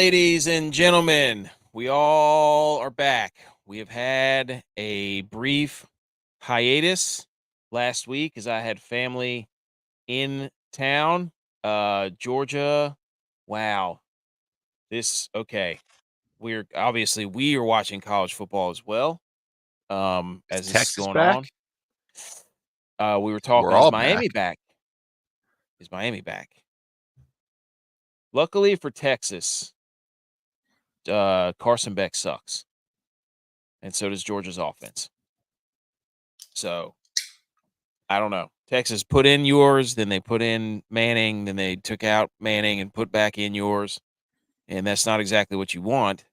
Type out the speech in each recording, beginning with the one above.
ladies and gentlemen, we all are back. We have had a brief hiatus last week as I had family in town. Georgia. Wow. Okay. We are watching college football as well. Is As this is Texas going back? on. We were We're talking, is all Miami back. back? Is Miami back? Luckily for Texas, Carson Beck sucks. And so does Georgia's offense. So I don't know. Texas put in yours, then they put in Manning, then they took out Manning and put back in yours. And that's not exactly what you want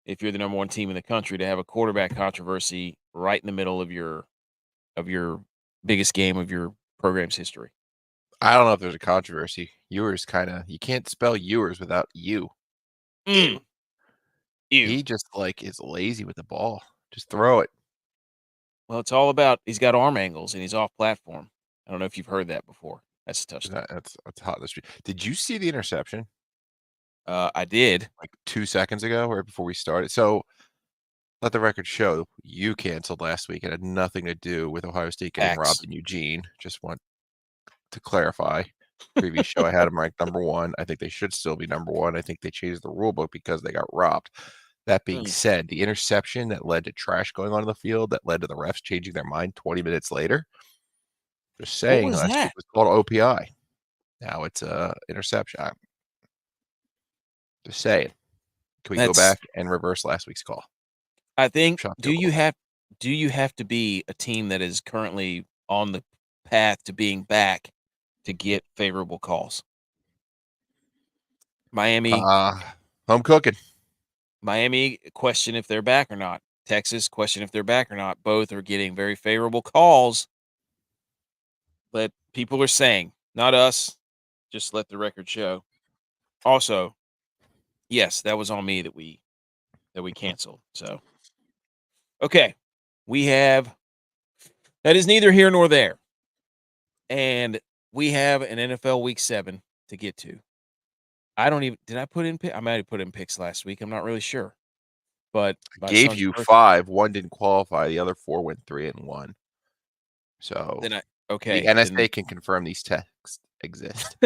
if you're the number one team in the country, to have a quarterback controversy right in the middle of your biggest game of your program's history. I don't know if there's a controversy. Ewers you can't spell Ewers without you. You. He just is lazy with the ball. Just throw it. Well, it's all about he's got arm angles and he's off platform. I don't know if you've heard that before. That's a touchdown. That's hot in the street. Did you see the interception? I did. Like 2 seconds ago, right before we started. So let the record show you canceled last week. It had nothing to do with Ohio State getting robbed in Eugene. Just want to clarify. Previous show I had them ranked number 1. I think they should still be number 1. I think they changed the rule book because they got robbed. That being said, the interception that led to trash going on in the field, that led to the refs changing their mind 20 minutes later. Just saying, last week was called OPI. Now it's interception. Just saying. Can we go back and reverse last week's call? I think do you have to be a team that is currently on the path to being back to get favorable calls? Miami, home cooking. Miami, question if they're back or not. Texas, question if they're back or not. Both are getting very favorable calls. But people are saying, not us, just let the record show. Also, yes, that was on me that we canceled. So, okay, that is neither here nor there. And we have an NFL Week 7 to get to. Did I put in I might have put in picks last week. I'm not really sure. But I gave you 5. 1 didn't qualify. The other 4 went 3-1. So the NSA can confirm these texts exist.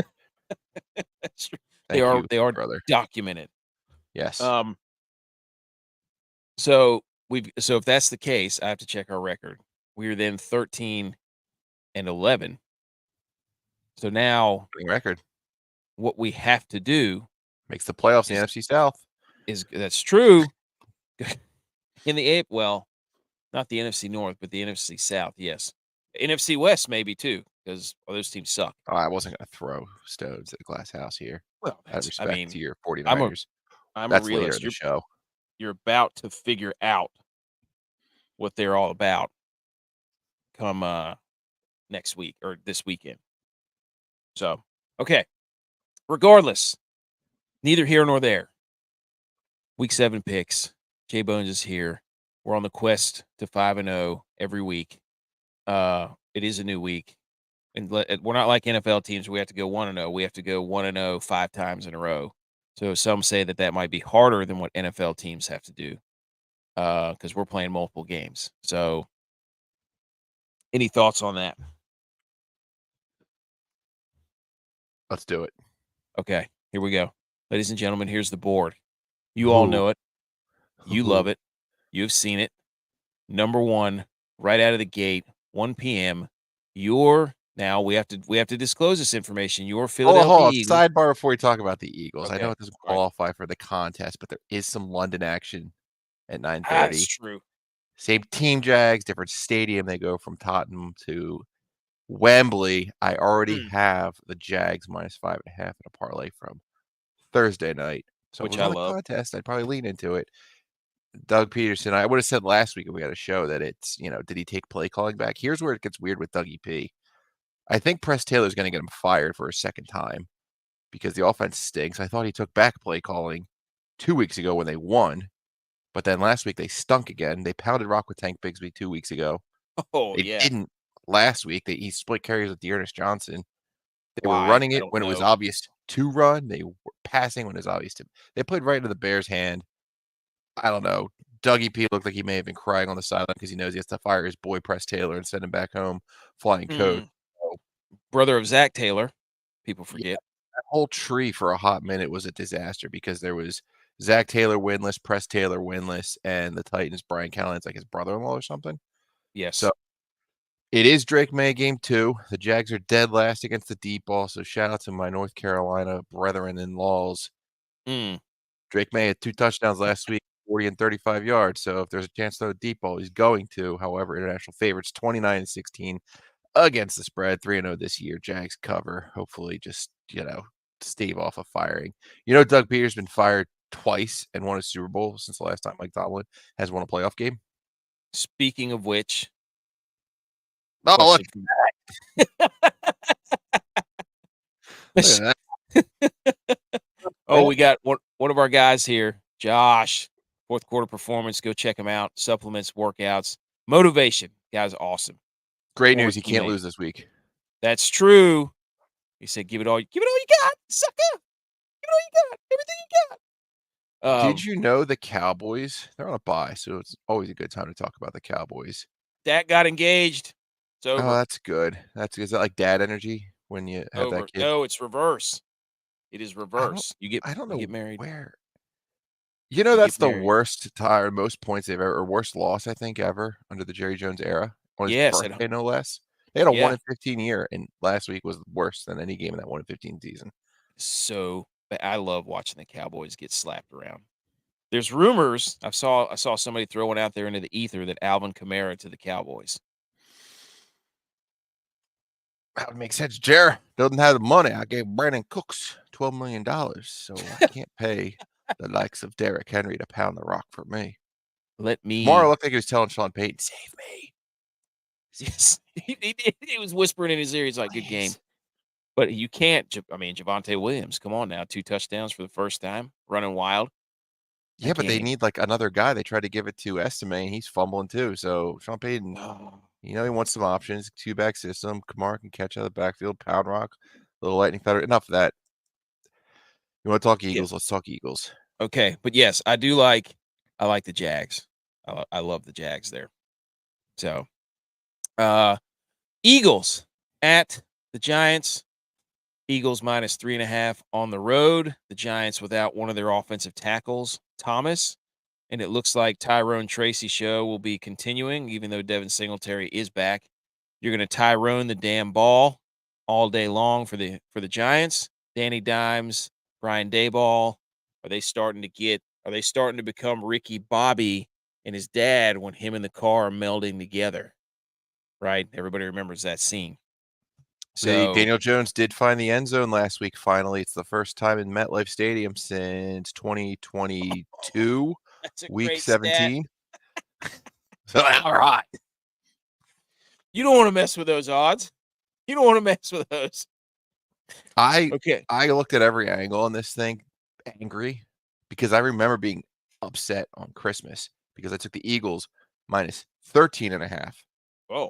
That's true. They are brother. Documented. Yes. So if that's the case, I have to check our record. We are then 13-11. So now record. What we have to do makes the playoffs in the NFC South. That's true. In the not the NFC North, but the NFC South, yes. NFC West maybe too, because those teams suck. Oh, I wasn't going to throw stones at the glass house here. Well, out of respect to your 49ers. I'm a realist. Later in the show. You're about to figure out what they're all about come next week or this weekend. So, okay. Regardless, neither here nor there. Week 7 picks. JBonez is here. We're on the quest to 5-0 every week. It is a new week. And we're not like NFL teams. We have to go 1-0. We have to go 1-0 5 times in a row. So some say that might be harder than what NFL teams have to do because we're playing multiple games. So any thoughts on that? Let's do it. Okay, here we go. Ladies and gentlemen, here's the board. You all know it. You love it. You've seen it. Number 1, right out of the gate, 1 p.m. Now we have to disclose this information. Your Philadelphia Eagles. Sidebar before we talk about the Eagles. Okay. I know it doesn't qualify for the contest, but there is some London action at 9:30. That's true. Same team, Jags, different stadium. They go from Tottenham to Wembley. I already have the Jags minus 5.5 in a parlay from Thursday night. So which if it was a contest, I'd probably lean into it. Doug Peterson, I would have said last week if we had a show that it's, did he take play calling back? Here's where it gets weird with Dougie P. I think Press Taylor's going to get him fired for a second time because the offense stinks. I thought he took back play calling 2 weeks ago when they won, but then last week they stunk again. They pounded rock with Tank Bigsby 2 weeks ago. They didn't last week. He split carries with Dearness Johnson. They were running it when it was obvious 2-run. They were passing when it was obvious to. They played right into the Bears' hand. I don't know. Dougie P looked like he may have been crying on the sideline because he knows he has to fire his boy Press Taylor and send him back home flying coach. So, brother of Zach Taylor. People forget. That whole tree for a hot minute was a disaster because there was Zach Taylor winless, Press Taylor winless, and the Titans, Brian Callahan's like his brother-in-law or something. Yes. So it is Drake May game 2. The Jags are dead last against the deep ball, so shout out to my North Carolina brethren-in-laws. Drake May had 2 touchdowns last week, 40 and 35 yards. So if there's a chance to throw a deep ball, he's going to. However, international favorites 29-16 against the spread, 3-0 this year. Jags cover. Hopefully, just stave off of firing. Doug Peter's been fired twice and won a Super Bowl since the last time Mike Tomlin has won a playoff game. Speaking of which, look at that. Oh, we got one of our guys here, Josh. Fourth quarter performance. Go check him out. Supplements, workouts, motivation. Guy's awesome. Great news. He can't lose this week. That's true. He said, "Give it all you got, sucker. Give it all you got. Everything you got." Did you know the Cowboys? They're on a bye, so it's always a good time to talk about the Cowboys. Dak got engaged. It's over. Oh, that's good. Is that like dad energy when you have that kid? No, it's reverse. It is reverse. I don't know get married. Where. That's the worst tie or most points they've ever, or worst loss I think ever under the Jerry Jones era. On his birthday, no less. They had a 1-15 year, and last week was worse than any game in that 1-15 season. So I love watching the Cowboys get slapped around. There's rumors. I saw somebody throwing out there into the ether that Alvin Kamara to the Cowboys. That would make sense. Jerry doesn't have the money. I gave Brandon Cooks $12 million, so I can't pay the likes of Derrick Henry to pound the rock for me. Tomorrow looked like he was telling Sean Payton, "Save me." Yes, he was whispering in his ear. He's like, "Good game," but you can't. I mean, Javonte Williams, come on now, 2 touchdowns for the first time, running wild. Yeah, but they need like another guy. They tried to give it to Estime, and he's fumbling too. So Sean Payton, he wants some options. 2-back system. Kamara can catch out of the backfield, pound rock, little lightning feather. Enough of that. You want to talk Eagles? Let's talk Eagles. Okay, but yes, I like the Jags. I love the Jags there. So, Eagles at the Giants. Eagles minus 3.5 on the road. The Giants without one of their offensive tackles, Thomas. And it looks like Tyrone Tracy show will be continuing, even though Devin Singletary is back. You're going to Tyrone the damn ball all day long for the Giants. Danny Dimes, Brian Daboll. Are they starting to become Ricky Bobby and his dad when him and the car are melding together? Right? Everybody remembers that scene. So Daniel Jones did find the end zone last week. Finally, it's the first time in MetLife Stadium since 2022, week 17. So all right. You don't want to mess with those odds. You don't want to mess with those. I looked at every angle on this thing, angry, because I remember being upset on Christmas because I took the Eagles minus 13.5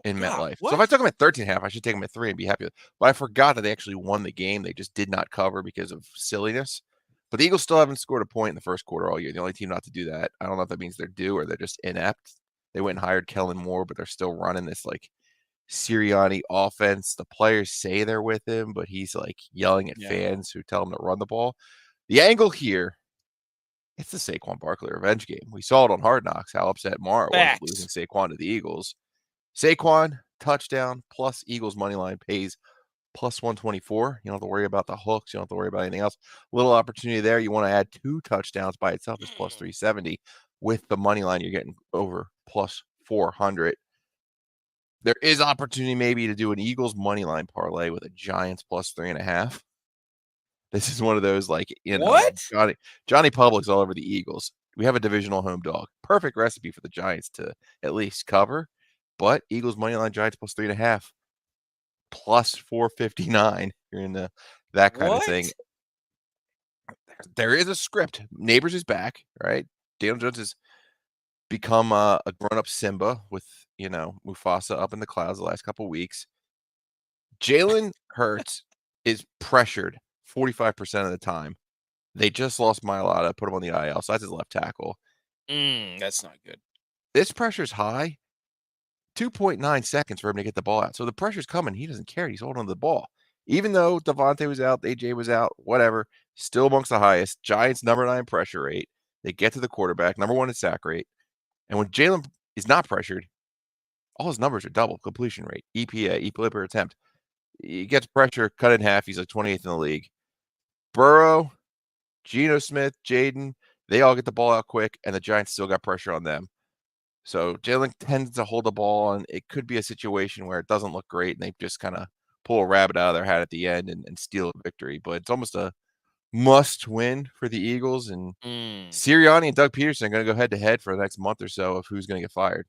in MetLife. So if I took them at 13.5, I should take them at 3 and be happy with it. But I forgot that they actually won the game. They just did not cover because of silliness. But the Eagles still haven't scored a point in the first quarter all year. The only team not to do that. I don't know if that means they're due or they're just inept. They went and hired Kellen Moore, but they're still running this like Sirianni offense. The players say they're with him, but he's like yelling at fans who tell him to run the ball. The angle here, it's the Saquon Barkley revenge game. We saw it on Hard Knocks, how upset Mara was losing Saquon to the Eagles. Saquon, touchdown, plus Eagles money line pays plus 124. You don't have to worry about the hooks. You don't have to worry about anything else. Little opportunity there. You want to add 2 touchdowns by itself is plus 370. With the money line, you're getting over plus 400. There is opportunity maybe to do an Eagles money line parlay with a Giants plus 3.5. This is one of those Johnny Public's all over the Eagles. We have a divisional home dog. Perfect recipe for the Giants to at least cover. But Eagles money line Giants plus 3.5 plus 459. You're in that kind of thing. There is a script. Neighbors is back, right? Daniel Jones has become a grown-up Simba with Mufasa up in the clouds the last couple of weeks. Jalen Hurts is pressured 45% of the time. They just lost Mailata, put him on the IL, so that's his left tackle. That's not good. This pressure's high. 2.9 seconds for him to get the ball out. So the pressure's coming. He doesn't care. He's holding on to the ball. Even though Devontae was out, AJ was out, whatever, still amongst the highest. Giants number 9 pressure rate. They get to the quarterback, number 1 in sack rate. And when Jalen is not pressured, all his numbers are double. Completion rate, EPA, equilibrium per attempt. He gets pressure, cut in half. He's like 28th in the league. Burrow, Geno Smith, Jaden, they all get the ball out quick, and the Giants still got pressure on them. So Jalen tends to hold the ball, and it could be a situation where it doesn't look great, and they just kind of pull a rabbit out of their hat at the end and steal a victory. But it's almost a must-win for the Eagles, and Sirianni and Doug Peterson are going to go head-to-head for the next month or so of who's going to get fired.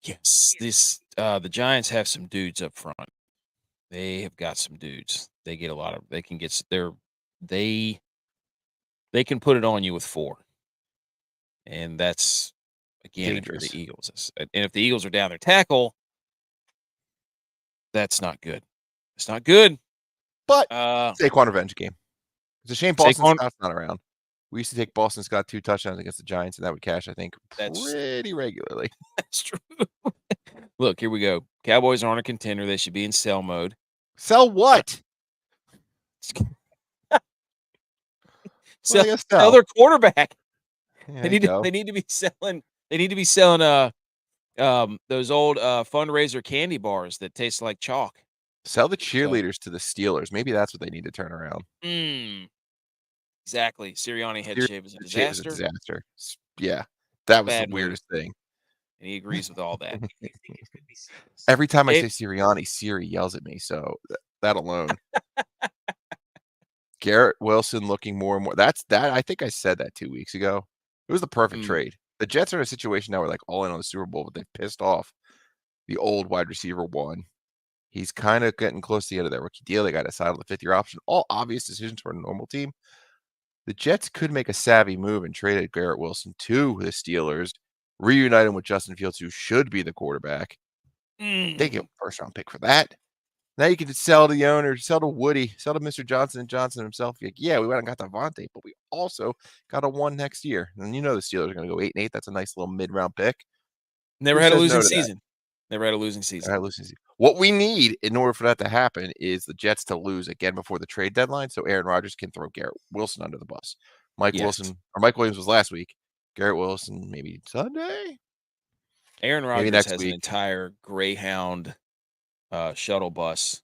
Yes, the Giants have some dudes up front. They have got some dudes. They get a lot of. They can get they can put it on you with 4, and that's again Dangerous. If the Eagles. And if the Eagles are down their tackle, that's not good. It's not good. But Saquon revenge game. It's a shame Boston Scott's not around. We used to take Boston Scott 2 touchdowns against the Giants, and that would cash, I think, pretty regularly. That's true. Look, here we go. Cowboys aren't a contender. They should be in sell mode. Sell what? Sell their quarterback. Yeah, they need to be selling. They need to be selling those old fundraiser candy bars that taste like chalk. Sell the cheerleaders to the Steelers. Maybe that's what they need to turn around. Exactly. Sirianni head shave is a disaster. Yeah, that was the weirdest thing. And he agrees with all that. Every time I say Sirianni, Siri yells at me. So that alone. Garrett Wilson looking more and more. That. I think I said that 2 weeks ago. It was the perfect trade. The Jets are in a situation now where like all in on the Super Bowl, but they've pissed off the old wide receiver 1. He's kind of getting close to the end of that rookie deal. They got to sign on the 5th-year option. All obvious decisions for a normal team. The Jets could make a savvy move and trade Garrett Wilson to the Steelers, reunite him with Justin Fields, who should be the quarterback. They get a first-round pick for that. Now you can sell to the owner, sell to Woody, sell to Mr. Johnson & Johnson himself. Like, yeah, we went and got Devontae, but we also got a 1 next year. And you know the Steelers are going to go 8-8. That's a nice little mid-round pick. Never had a losing season. Never had a losing season. What we need in order for that to happen is the Jets to lose again before the trade deadline, so Aaron Rodgers can throw Garrett Wilson under the bus. Mike Williams was last week. Garrett Wilson maybe Sunday. Aaron Rodgers has an entire Greyhound shuttle bus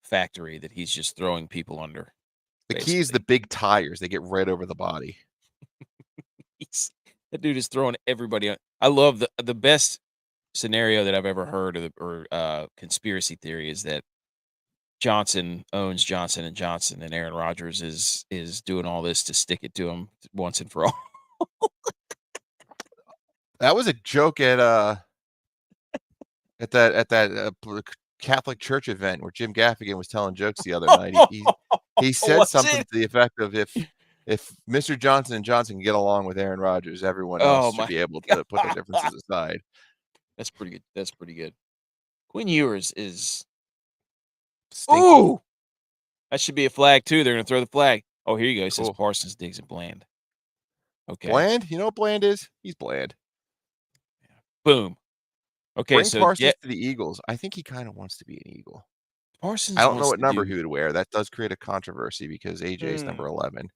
factory that he's just throwing people under. The key is the big tires. They get right over the body. That dude is throwing everybody. I love the best scenario that I've ever heard or conspiracy theory is that Johnson owns Johnson & Johnson and Aaron Rodgers is doing all this to stick it to him once and for all. That was a joke at that Catholic church event where Jim Gaffigan was telling jokes the other night. He said something to the effect of if Mr. Johnson & Johnson can get along with Aaron Rodgers, everyone else should be able to put their differences aside. That's pretty good. Quinn Ewers is stinky. Ooh! That should be a flag too. They're gonna throw the flag. Oh, here you go. He says Parsons, Diggs, and Bland. Okay. Bland? You know what Bland is? He's bland. Boom. Okay, Bring Parsons to the Eagles. I think he kind of wants to be an Eagle. Parsons. I don't know what number he would wear. That does create a controversy because AJ is number 11.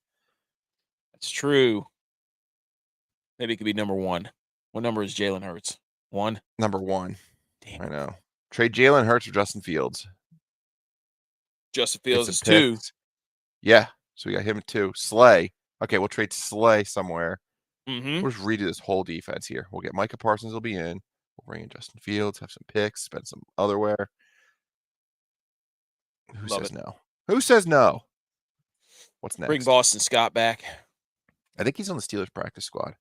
That's true. Maybe it could be number 1. What number is Jalen Hurts? 1? Number 1. Damn. I know. Trade Jalen Hurts for Justin Fields. Justin Fields is 2. Yeah. So we got him at 2. Slay. Okay, we'll trade Slay somewhere. Mm-hmm. We'll just redo this whole defense here. We'll get Micah Parsons will be in. We'll bring in Justin Fields, have some picks, spend some otherware. Who says no? Who says no? What's next? Bring Boston Scott back. I think he's on the Steelers practice squad.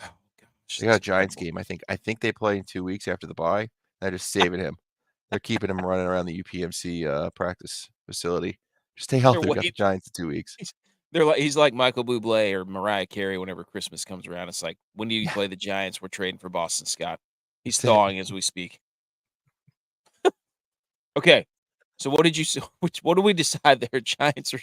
Oh, gosh, they got a Giants game. I think they play in 2 weeks after the bye. They're just saving him. They're keeping him running around the UPMC practice facility. Just stay healthy. We got the Giants in 2 weeks. He's like Michael Bublé or Mariah Carey whenever Christmas comes around. It's like, when do you play the Giants? We're trading for Boston Scott. He's thawing as we speak. Okay. So what did you? What do we decide there? Giants or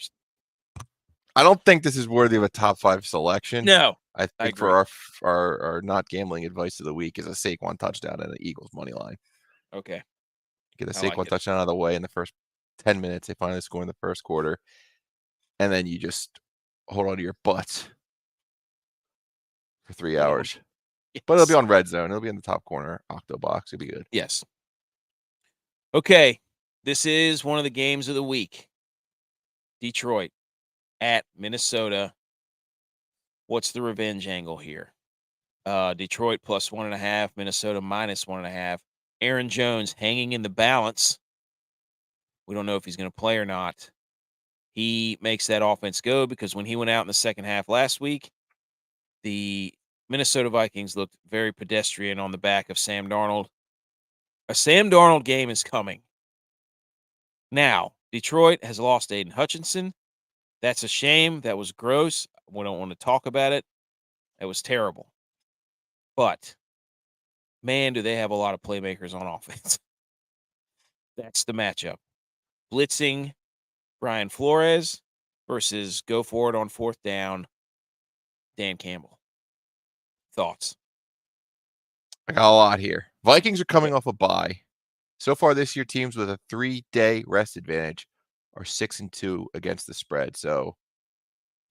I don't think this is worthy of a top 5 selection. no? I I think agree. for our not gambling advice of the week is a Saquon touchdown and the Eagles money line. Okay, Get a I like Saquon it. touchdown out of the way in the first 10 minutes. They finally score in the first quarter. And then you just hold on to your butts for 3 Hold on. hours. Yes. But it'll be on red zone. It'll be in the top corner, octo box. It'll be good. Yes. Okay, this is one of the games of the week. Detroit at Minnesota. What's the revenge angle here? Detroit plus 1.5, Minnesota minus 1.5. Aaron Jones hanging in the balance. We don't know if he's going to play or not. He makes that offense go because when he went out in the second half last week, the Minnesota Vikings looked very pedestrian on the back of Sam Darnold. A Sam Darnold game is coming. Now, Detroit has lost Aiden Hutchinson. That's a shame. That was gross. We don't want to talk about it. It was terrible. But, man, do they have a lot of playmakers on offense. That's the matchup. Blitzing Brian Flores versus go for it on fourth down, Dan Campbell. Thoughts? I got a lot here. Vikings are coming Okay. off a bye. So far this year, teams with a 3-day rest advantage are 6-2 against the spread. So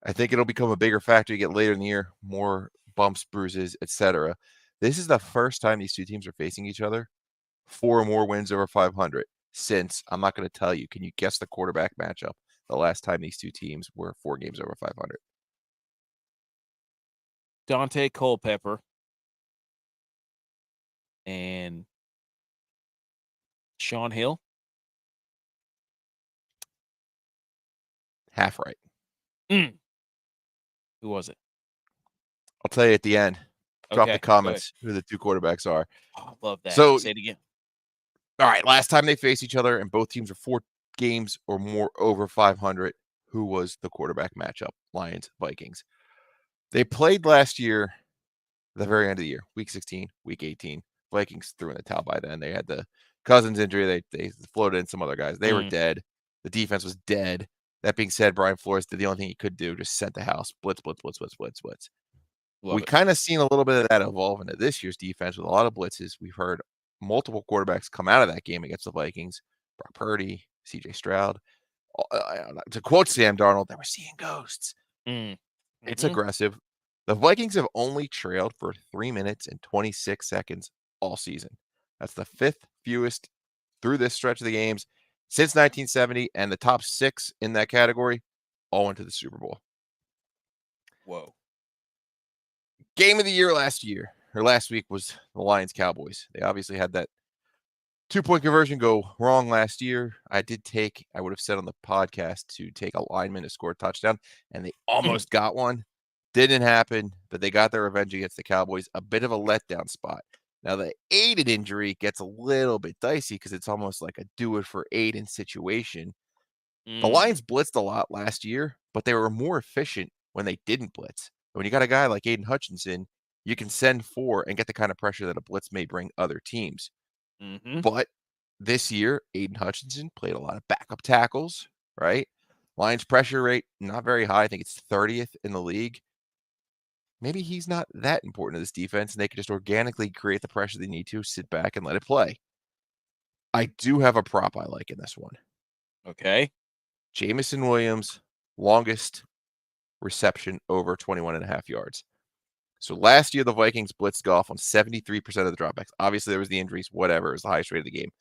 I think it'll become a bigger factor you get later in the year, more bumps, bruises, etc. This is the first time these two teams are facing each other. 4 or more wins over 500 since, I'm not going to tell you, can you guess the quarterback matchup the last time these two teams were 4 games over 500? Dante Culpepper and Sean Hill. Half right. Who was it? I'll tell you at the end. Drop the Okay, go ahead. comments who the two quarterbacks are. Oh, I love that. So, Say it again. all right, last time they faced each other and both teams are 4 games or more over 500, who was the quarterback matchup? Lions, Vikings. They played last year, the very end of the year, week 16, week 18. Vikings threw in the towel by then. They had the Cousins injury. They floated in some other guys. They were dead. The defense was dead. That being said, Brian Flores did the only thing he could do, just set the house. Blitz, blitz, blitz, blitz, blitz, blitz. We kind of seen a little bit of that evolve into this year's defense with a lot of blitzes. We've heard multiple quarterbacks come out of that game against the Vikings. Brock Purdy, CJ Stroud. To quote Sam Darnold, they were seeing ghosts. It's aggressive. The Vikings have only trailed for 3 minutes and 26 seconds all season. That's the 5th fewest through this stretch of the games since 1970, and the top 6 in that category all went to the Super Bowl. Whoa. Game of the year last week was the Lions-Cowboys. They obviously had that 2-point conversion go wrong last year. I would have said on the podcast to take a lineman to score a touchdown, and they almost got one. Didn't happen, but they got their revenge against the Cowboys. A bit of a letdown spot. Now, the Aiden injury gets a little bit dicey because it's almost like a do-it-for-Aiden situation. The Lions blitzed a lot last year, but they were more efficient when they didn't blitz. When you got a guy like Aiden Hutchinson, you can send 4 and get the kind of pressure that a blitz may bring other teams. But this year, Aiden Hutchinson played a lot of backup tackles, right? Lions pressure rate, not very high. I think it's 30th in the league. Maybe he's not that important to this defense, and they can just organically create the pressure they need to, sit back and let it play. I do have a prop I like in this one. Okay. Jameson Williams, longest reception over 21.5 yards. So last year, the Vikings blitzed Goff on 73% of the dropbacks. Obviously, there was the injuries, whatever. It was the highest rate of the game.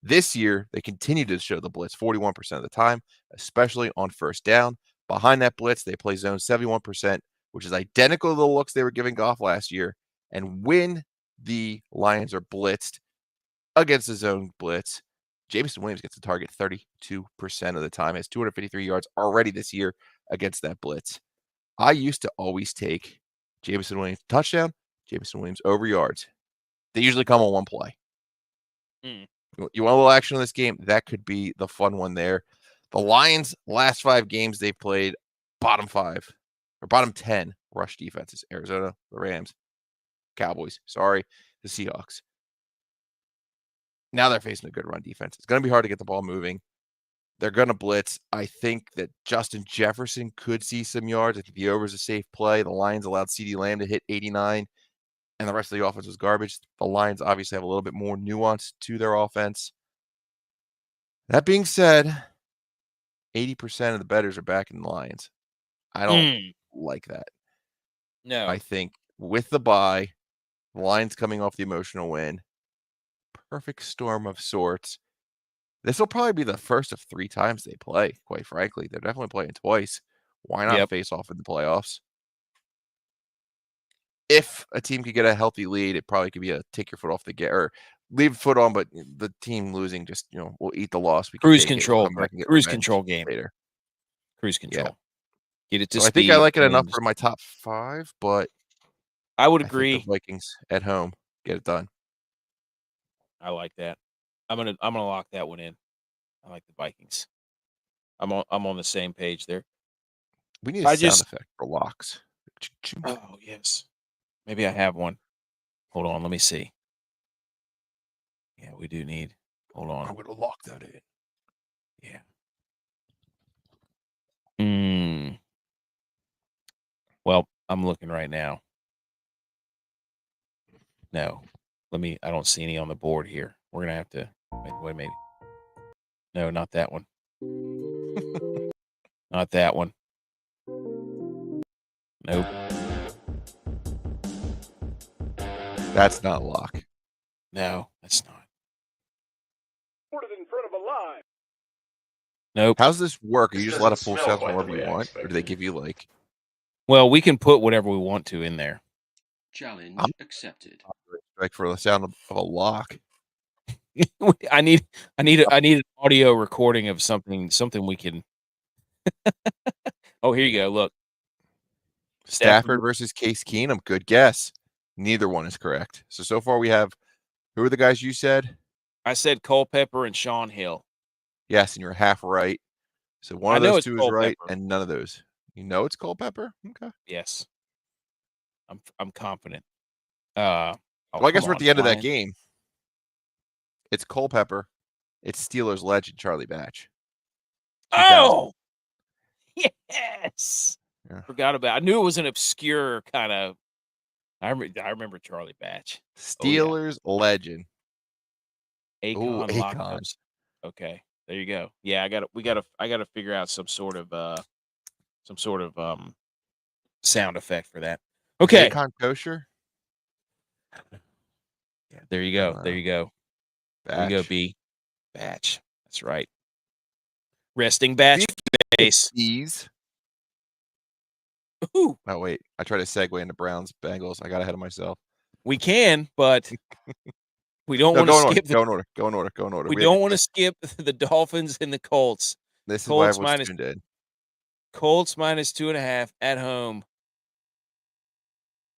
This year, they continued to show the blitz 41% of the time, especially on first down. Behind that blitz, they play zone 71%, which is identical to the looks they were giving Goff last year. And when the Lions are blitzed against the zone blitz, Jameson Williams gets the target 32% of the time, has 253 yards already this year against that blitz. I used to always take Jameson Williams touchdown, Jameson Williams over yards. They usually come on one play. You want a little action in this game? That could be the fun one there. The Lions' last 5 games they played bottom 5 or bottom 10 rush defenses. Arizona, the Rams, Cowboys, the Seahawks. Now they're facing a good run defense. It's going to be hard to get the ball moving. They're going to blitz. I think that Justin Jefferson could see some yards. I think the over is a safe play. The Lions allowed CeeDee Lamb to hit 89, and the rest of the offense was garbage. The Lions obviously have a little bit more nuance to their offense. That being said, 80% of the bettors are backing the Lions. I don't like that. No. I think with the bye, the Lions coming off the emotional win, perfect storm of sorts. This will probably be the first of 3 times they play, quite frankly. They're definitely playing twice. Why not face off in the playoffs? If a team could get a healthy lead, it probably could be a take your foot off the gas or leave foot on, but the team losing just, we'll eat the loss. We can Cruise take control. it. We'll come back and get Cruise revenge control game. later. Cruise control. Yeah. Get it to So speed. I think I like it enough for my top 5, but I would I agree. think the Vikings at home get it done. I like that. I'm gonna lock that one in. I like the Vikings. I'm on the same page there. We need a sound effect for locks. Oh yes, maybe I have one. Hold on, let me see. Yeah, we do need. Hold on. I'm gonna lock that in. Yeah. Well, I'm looking right now. No, I don't see any on the board here. We're gonna have to wait a minute. No, not that one. Not that one. Nope. That's not a lock. No, that's not. Put it in front of a lie. Nope. How's this work? You just let it pull sounds wherever you want, or do they give you like? Well, we can put whatever we want to in there. Challenge accepted. Like for the sound of a lock. I need an audio recording of something we can. Oh, here you go. Look. Stafford versus Case Keenum. Good guess. Neither one is correct. So far we have, who are the guys you said? I said Culpepper and Sean Hill. Yes, and you're half right. So one of those two is right, and none of those. You know it's Culpepper? Okay. Yes. I'm confident. Well, I guess we're at the end of that game. It's Culpepper. It's Steelers legend Charlie Batch. 2000. Oh, yes. Yeah. Forgot about. I knew it was an obscure kind of. I remember Charlie Batch. Steelers legend. Akon. Okay, there you go. Yeah, I got to figure out some sort of sound effect for that. Okay. Akon kosher. Yeah, there you go. There you go. Batch. There you go, B. Batch. That's right. Resting Batch face. Ooh. Oh, wait. I tried to segue into Browns Bengals. I got ahead of myself. We can, but we don't want to skip. Go in order. We don't want to skip the Dolphins and the Colts. This is why everyone's tuned in. Colts minus 2.5 at home.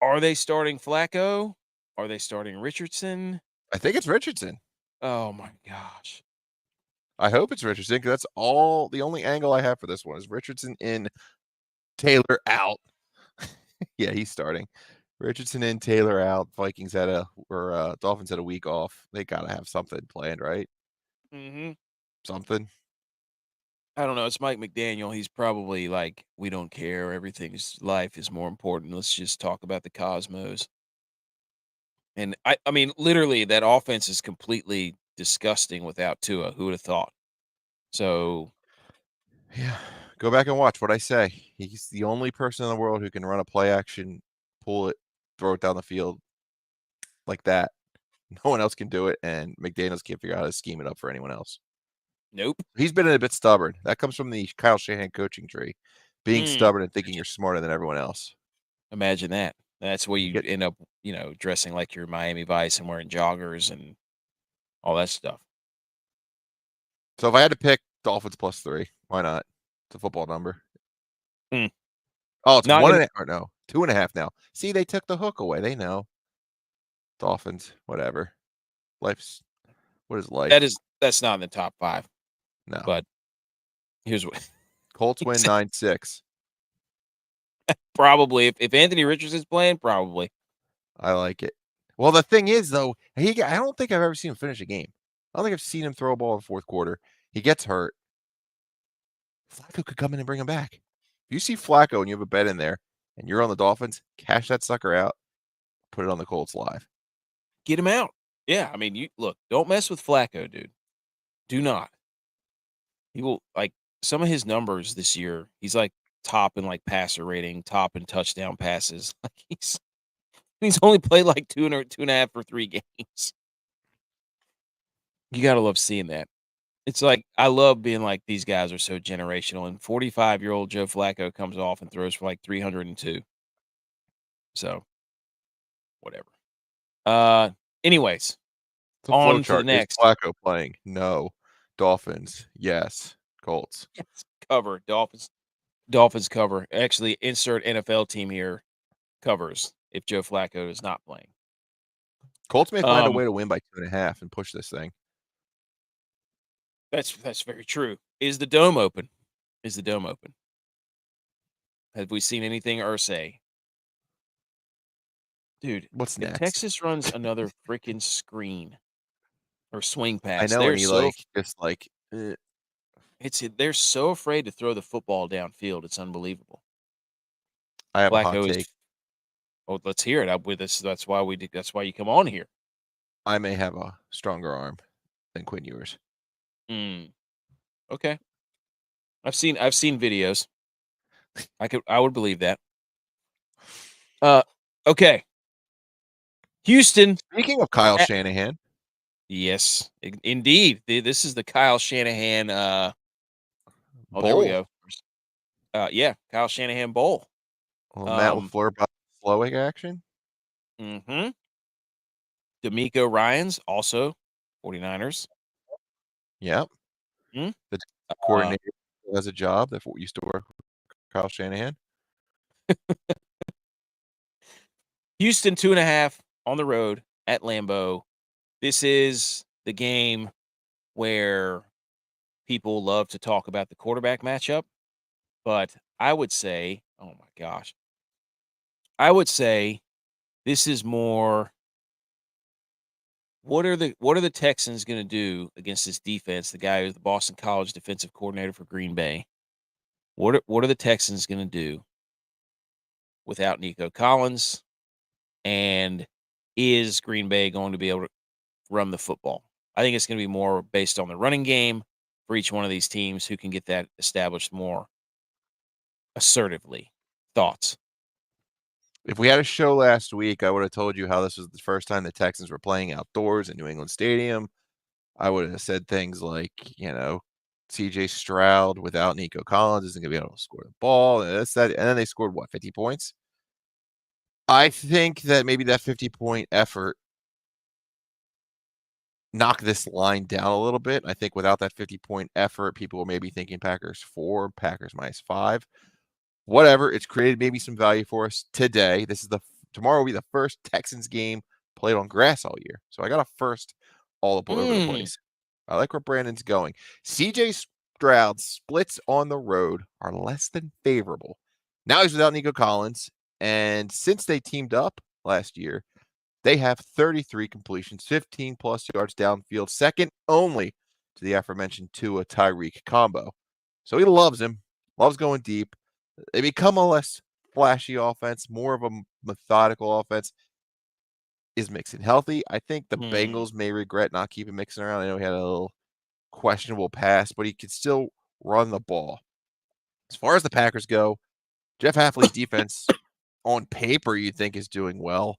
Are they starting Flacco? Are they starting Richardson? I think it's Richardson. Oh my gosh. I hope it's Richardson because that's all the only angle I have for this one is Richardson in, Taylor out. Yeah, he's starting. Richardson in, Taylor out. Vikings Dolphins had a week off. They gotta have something planned, right? Mm-hmm. Something. I don't know. It's Mike McDaniel. He's probably like, we don't care. Life is more important. Let's just talk about the cosmos. And I mean, literally, that offense is completely disgusting without Tua. Who would have thought? So, yeah, go back and watch what I say. He's the only person in the world who can run a play action, pull it, throw it down the field like that. No one else can do it, and McDaniels can't figure out how to scheme it up for anyone else. Nope. He's been a bit stubborn. That comes from the Kyle Shanahan coaching tree. Being stubborn and thinking you're smarter than everyone else. Imagine that. That's where you end up, dressing like you're Miami Vice and wearing joggers and all that stuff. So if I had to pick Dolphins plus 3, why not? It's a football number. Oh, it's 1.5 or no, 2.5 now. See, they took the hook away. They know. Dolphins, whatever. What is life? That's not in the top 5. No. But here's what. Colts win 9-6. Probably. If Anthony Richardson's playing, probably. I like it. Well, the thing is, though, I don't think I've ever seen him finish a game. I don't think I've seen him throw a ball in the fourth quarter. He gets hurt. Flacco could come in and bring him back. If you see Flacco and you have a bet in there and you're on the Dolphins, cash that sucker out, put it on the Colts live. Get him out. Yeah, I mean, you look, don't mess with Flacco, dude. Do not. He will like some of his numbers this year. He's like top in like passer rating, top in touchdown passes. Like he's only played like 2.5 or 3 games. You gotta love seeing that. It's like I love being like these guys are so generational. And 45-year-old Joe Flacco comes off and throws for like 302. So whatever. Anyways, It's a flow on to the chart. Is next. Flacco playing? No. Dolphins? Yes. Colts. Cover. Dolphins cover. Actually, insert NFL team here. Covers if Joe Flacco is not playing. Colts may find a way to win by 2.5 and push this thing. That's very true. Is the dome open? Is the dome open? Have we seen anything Irsay? Dude, What's if next? Texas runs another freaking screen or swing pass, I know, they're and he so they're so afraid to throw the football downfield. It's unbelievable. I have a hot Flacco take. is. Oh, let's hear it. With this, that's why we did. That's why you come on here. I may have a stronger arm than Quinn Ewers. Okay. I've seen videos. I would believe that. Okay. Houston. Speaking of Kyle Shanahan. Yes, indeed. This is the Kyle Shanahan Bowl. There we go. Yeah, Kyle Shanahan Bowl. Matt LaFleur about flowing action. Mm-hmm. D'Amico Ryans, also 49ers. Yep. Mm-hmm. The coordinator has a job that used to work with Kyle Shanahan. Houston 2.5 on the road at Lambeau. This is the game where people love to talk about the quarterback matchup, but I would say, oh my gosh, I would say this is more. What are the Texans going to do against this defense? The guy who's the Boston College defensive coordinator for Green Bay. What are the Texans going to do without Nico Collins? And is Green Bay going to be able to run the football? I think it's going to be more based on the running game for each one of these teams who can get that established more assertively. Thoughts? If we had a show last week, I would have told you how this was the first time the Texans were playing outdoors in New England Stadium. I would have said things like, CJ Stroud without Nico Collins isn't going to be able to score the ball. And then they scored, 50 points? I think that maybe that 50-point effort knocked this line down a little bit. I think without that 50-point effort, people were maybe thinking Packers 4, Packers -5. Whatever. It's created maybe some value for us today. Tomorrow will be the first Texans game played on grass all year. So I got a first all over the place. I like where Brandon's going. CJ Stroud splits on the road are less than favorable. Now he's without Nico Collins. And since they teamed up last year, they have 33 completions, 15 plus yards downfield, second only to the aforementioned Tua Tyreek combo. So he loves him, loves going deep. They become a less flashy offense, more of a methodical offense. Is Mixon healthy? I think the Bengals may regret not keeping Mixon around. I know he had a little questionable pass, but he could still run the ball. As far as the Packers go, Jeff Hafley's defense on paper you'd think is doing well.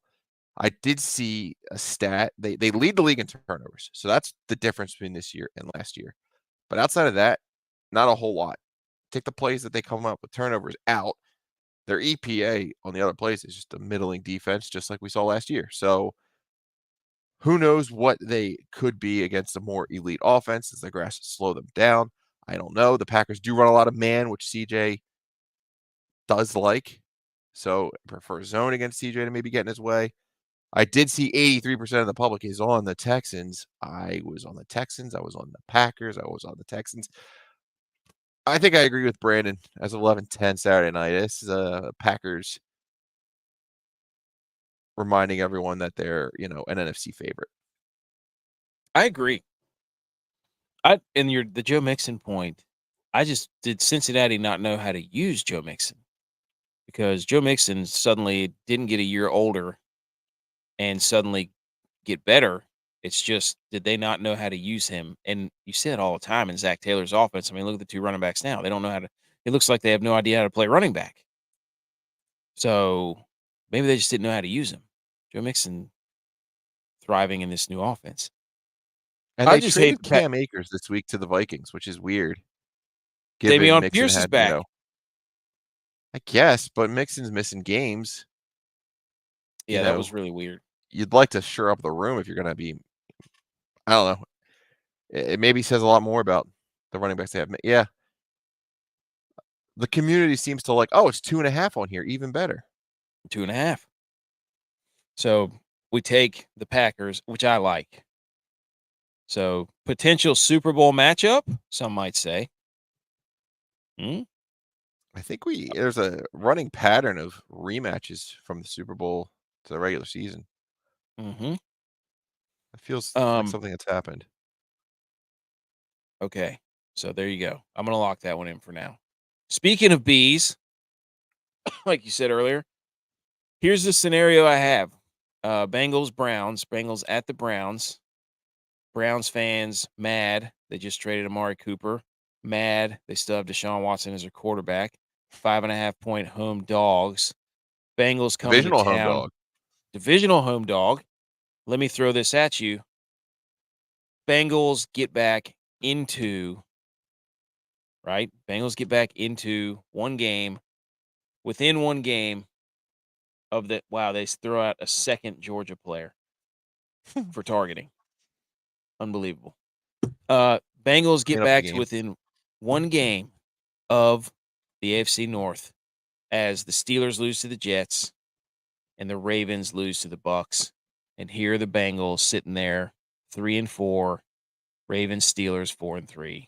I did see a stat. They lead the league in turnovers. So that's the difference between this year and last year. But outside of that, not a whole lot. Take the plays that they come up with turnovers out. Their EPA on the other plays is just a middling defense, just like we saw last year. So who knows what they could be against a more elite offense as the grass slow them down. I don't know. The Packers do run a lot of man, which CJ does like. So I prefer zone against CJ to maybe get in his way. I did see 83% of the public is on the Texans. I was on the Texans. I was on the Packers. I was on the Texans. I think I agree with Brandon as 11-10 Saturday night. This is Packers reminding everyone that they're, an NFC favorite. I agree. The Joe Mixon point Did Cincinnati not know how to use Joe Mixon? Because Joe Mixon suddenly didn't get a year older and suddenly get better. It's just, did they not know how to use him? And you see it all the time in Zach Taylor's offense. I mean, look at the two running backs now. They don't know how to. It looks like they have no idea how to play running back. So maybe they just didn't know how to use him. Joe Mixon thriving in this new offense. And I they just hate traded Cam Akers this week to the Vikings, which is weird. Given Dameon Mixon Pierce is had, back. I guess, but Mixon's missing games. Yeah, that was really weird. You'd like to shore up the room if you're going to be, I don't know. It maybe says a lot more about the running backs they have. Yeah. The community seems to like, oh, it's 2.5 on here. Even better. 2.5. So we take the Packers, which I like. So potential Super Bowl matchup, some might say. I think there's a running pattern of rematches from the Super Bowl to the regular season. Mm-hmm. It feels like something that's happened. Okay. So there you go. I'm going to lock that one in for now. Speaking of bees, like you said earlier, here's the scenario I have. Bengals, Browns. Bengals at the Browns. Browns fans mad. They just traded Amari Cooper. Mad. They still have Deshaun Watson as their quarterback. 5.5-point home dogs. Bengals coming to town. Home dog. Divisional home dog. Let me throw this at you. Bengals get back into, right? Bengals get back into one game. Within one game of the, wow, they throw out a second Georgia player for targeting. Unbelievable. Bengals get back to within one game of the AFC North as the Steelers lose to the Jets and the Ravens lose to the Bucks. And here are the Bengals sitting there, 3-4, Ravens, Steelers, 4-3.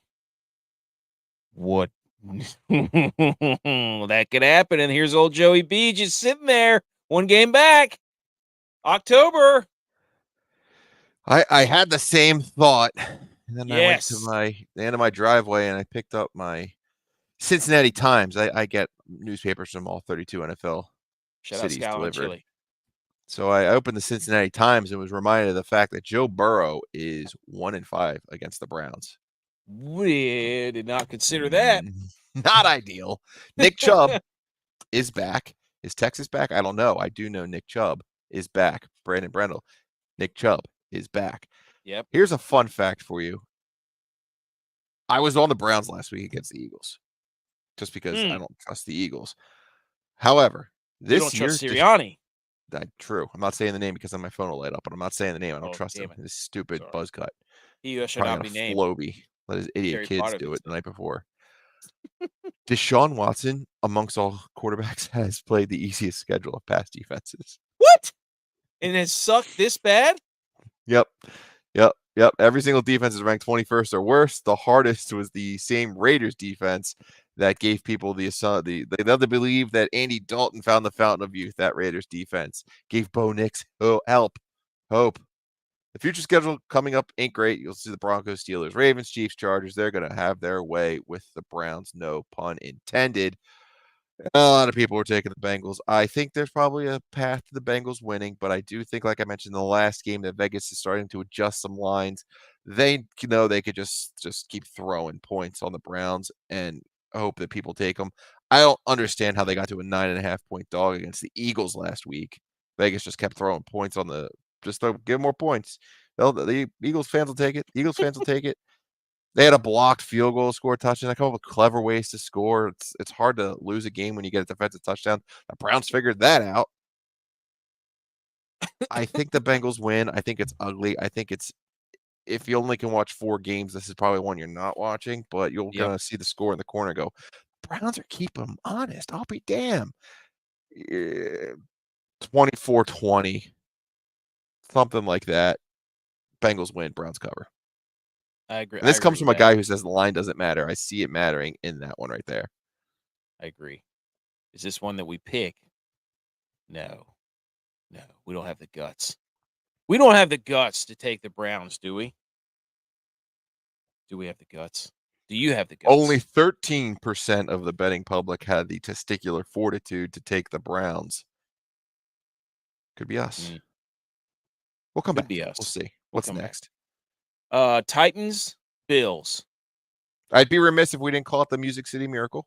What? That could happen. And here's old Joey B just sitting there, one game back. October. I had the same thought. And then I went to the end of my driveway and I picked up my Cincinnati Times. I get newspapers from all 32 NFL cities delivered. Chili. So I opened the Cincinnati Times and was reminded of the fact that Joe Burrow is 1-5 against the Browns. We did not consider that. Not ideal. Nick Chubb is back. Is Texas back? I don't know. I do know Nick Chubb is back. Brandon Brendel. Nick Chubb is back. Yep. Here's a fun fact for you. I was on the Browns last week against the Eagles just because I don't trust the Eagles. However, this you don't year, trust Sirianni. True. I'm not saying the name because then my phone will light up, but I'm not saying the name. I don't trust him. This stupid buzz cut. He should not be named. Floby. Let his idiot kids do it the night before. Deshaun Watson, amongst all quarterbacks, has played the easiest schedule of past defenses. What? And it sucked this bad? Yep. Every single defense is ranked 21st or worse. The hardest was the same Raiders defense that gave people they love to believe that Andy Dalton found the fountain of youth. That Raiders defense gave Bo Nix hope. The future schedule coming up ain't great. You'll see the Broncos, Steelers, Ravens, Chiefs, Chargers. They're going to have their way with the Browns. No pun intended. A lot of people were taking the Bengals. I think there's probably a path to the Bengals winning, but I do think, like I mentioned in the last game, that Vegas is starting to adjust some lines. They know they could just keep throwing points on the Browns and hope that people take them. I don't understand how they got to a 9.5-point dog against the Eagles last week. Vegas just kept throwing points on just to give more points. The Eagles fans will take it. Eagles fans will take it. They had a blocked field goal, score a touchdown. They come up with clever ways to score. It's hard to lose a game when you get a defensive touchdown. The Browns figured that out. I think the Bengals win. I think it's ugly. I think if you only can watch 4 games, this is probably one you're not watching, but you're going to see the score in the corner and go, Browns are keeping them honest. I'll be damned. 24-20. Something like that. Bengals win. Browns cover. I agree. And this comes from a guy who says the line doesn't matter. I see it mattering in that one right there. I agree. Is this one that we pick? No. We don't have the guts. We don't have the guts to take the Browns, do we? Do we have the guts? Do you have the guts? Only 13% of the betting public had the testicular fortitude to take the Browns. Could be us. We'll come Could back. be us. We'll see. We'll What's come back. next? Titans, Bills. I'd be remiss if we didn't call it the Music City Miracle.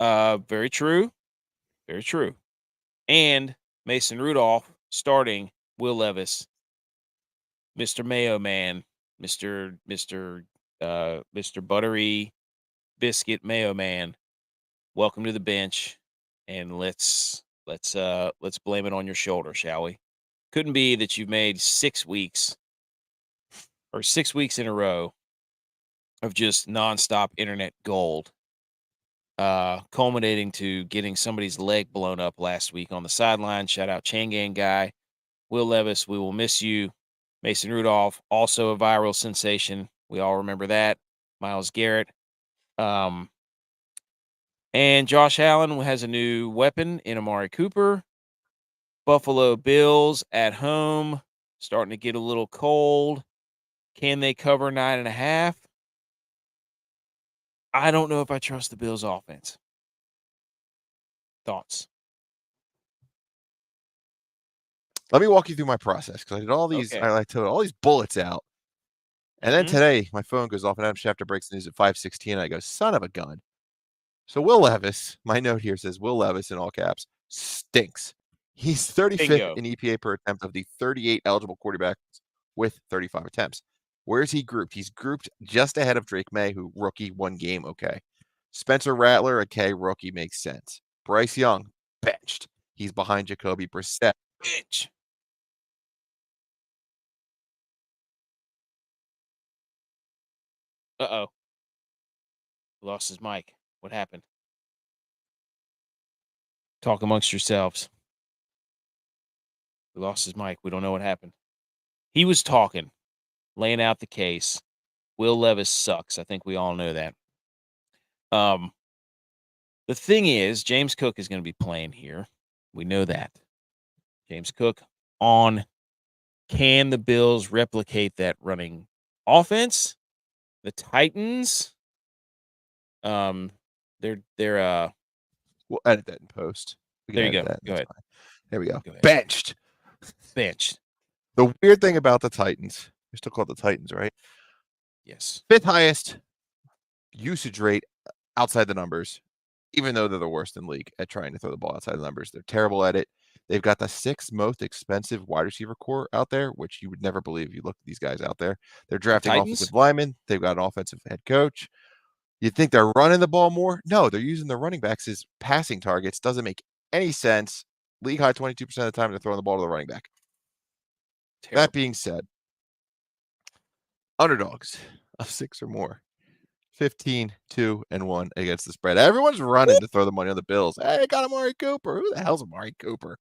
Very true. Very true. And Mason Rudolph starting Will Levis, Mr. Mayo Man, Mr. Buttery Biscuit Mayo Man. Welcome to the bench, and let's blame it on your shoulder, shall we? Couldn't be that you've made 6 weeks or 6 weeks in a row of just nonstop internet gold, culminating to getting somebody's leg blown up last week on the sideline. Shout out Changang guy. Will Levis, we will miss you. Mason Rudolph, also a viral sensation. We all remember that. Myles Garrett. And Josh Allen has a new weapon in Amari Cooper. Buffalo Bills at home, starting to get a little cold. Can they cover 9.5? I don't know if I trust the Bills offense. Thoughts? Let me walk you through my process because I did all these. Okay. I took all these bullets out, and then today my phone goes off, and Adam Schefter breaks the news at 5:16. And I go, son of a gun. So Will Levis, my note here says Will Levis in all caps stinks. He's 35th Bingo. in EPA per attempt of the 38 eligible quarterbacks with 35 attempts. Where is he grouped? He's grouped just ahead of Drake May, who rookie 1 game. Okay. Spencer Rattler, okay, rookie makes sense. Bryce Young, benched. He's behind Jacoby Brissett. Bitch. Uh-oh. Lost his mic. What happened? Talk amongst yourselves. We lost his mic. We don't know what happened. He was talking, laying out the case. Will Levis sucks. I think we all know that. The thing is, James Cook is going to be playing here. We know that. James Cook on. Can the Bills replicate that running offense? The Titans, they're We'll edit that in post. There you go. Go ahead. There we go. Go ahead. Benched. The weird thing about the Titans, we're still called the Titans, right? Yes. 5th highest usage rate outside the numbers, even though they're the worst in the league at trying to throw the ball outside the numbers. They're terrible at it. They've got the 6th most expensive wide receiver core out there, which you would never believe if you look at these guys out there. They're drafting offensive linemen. They've got an offensive head coach. You'd think they're running the ball more. No, they're using the running backs as passing targets. Doesn't make any sense. League high 22% of the time they're throwing the ball to the running back. Terrible. That being said, underdogs of 6 or more. 15-2-1 against the spread. Everyone's running to throw the money on the Bills. Hey, I got Amari Cooper. Who the hell's Amari Cooper? When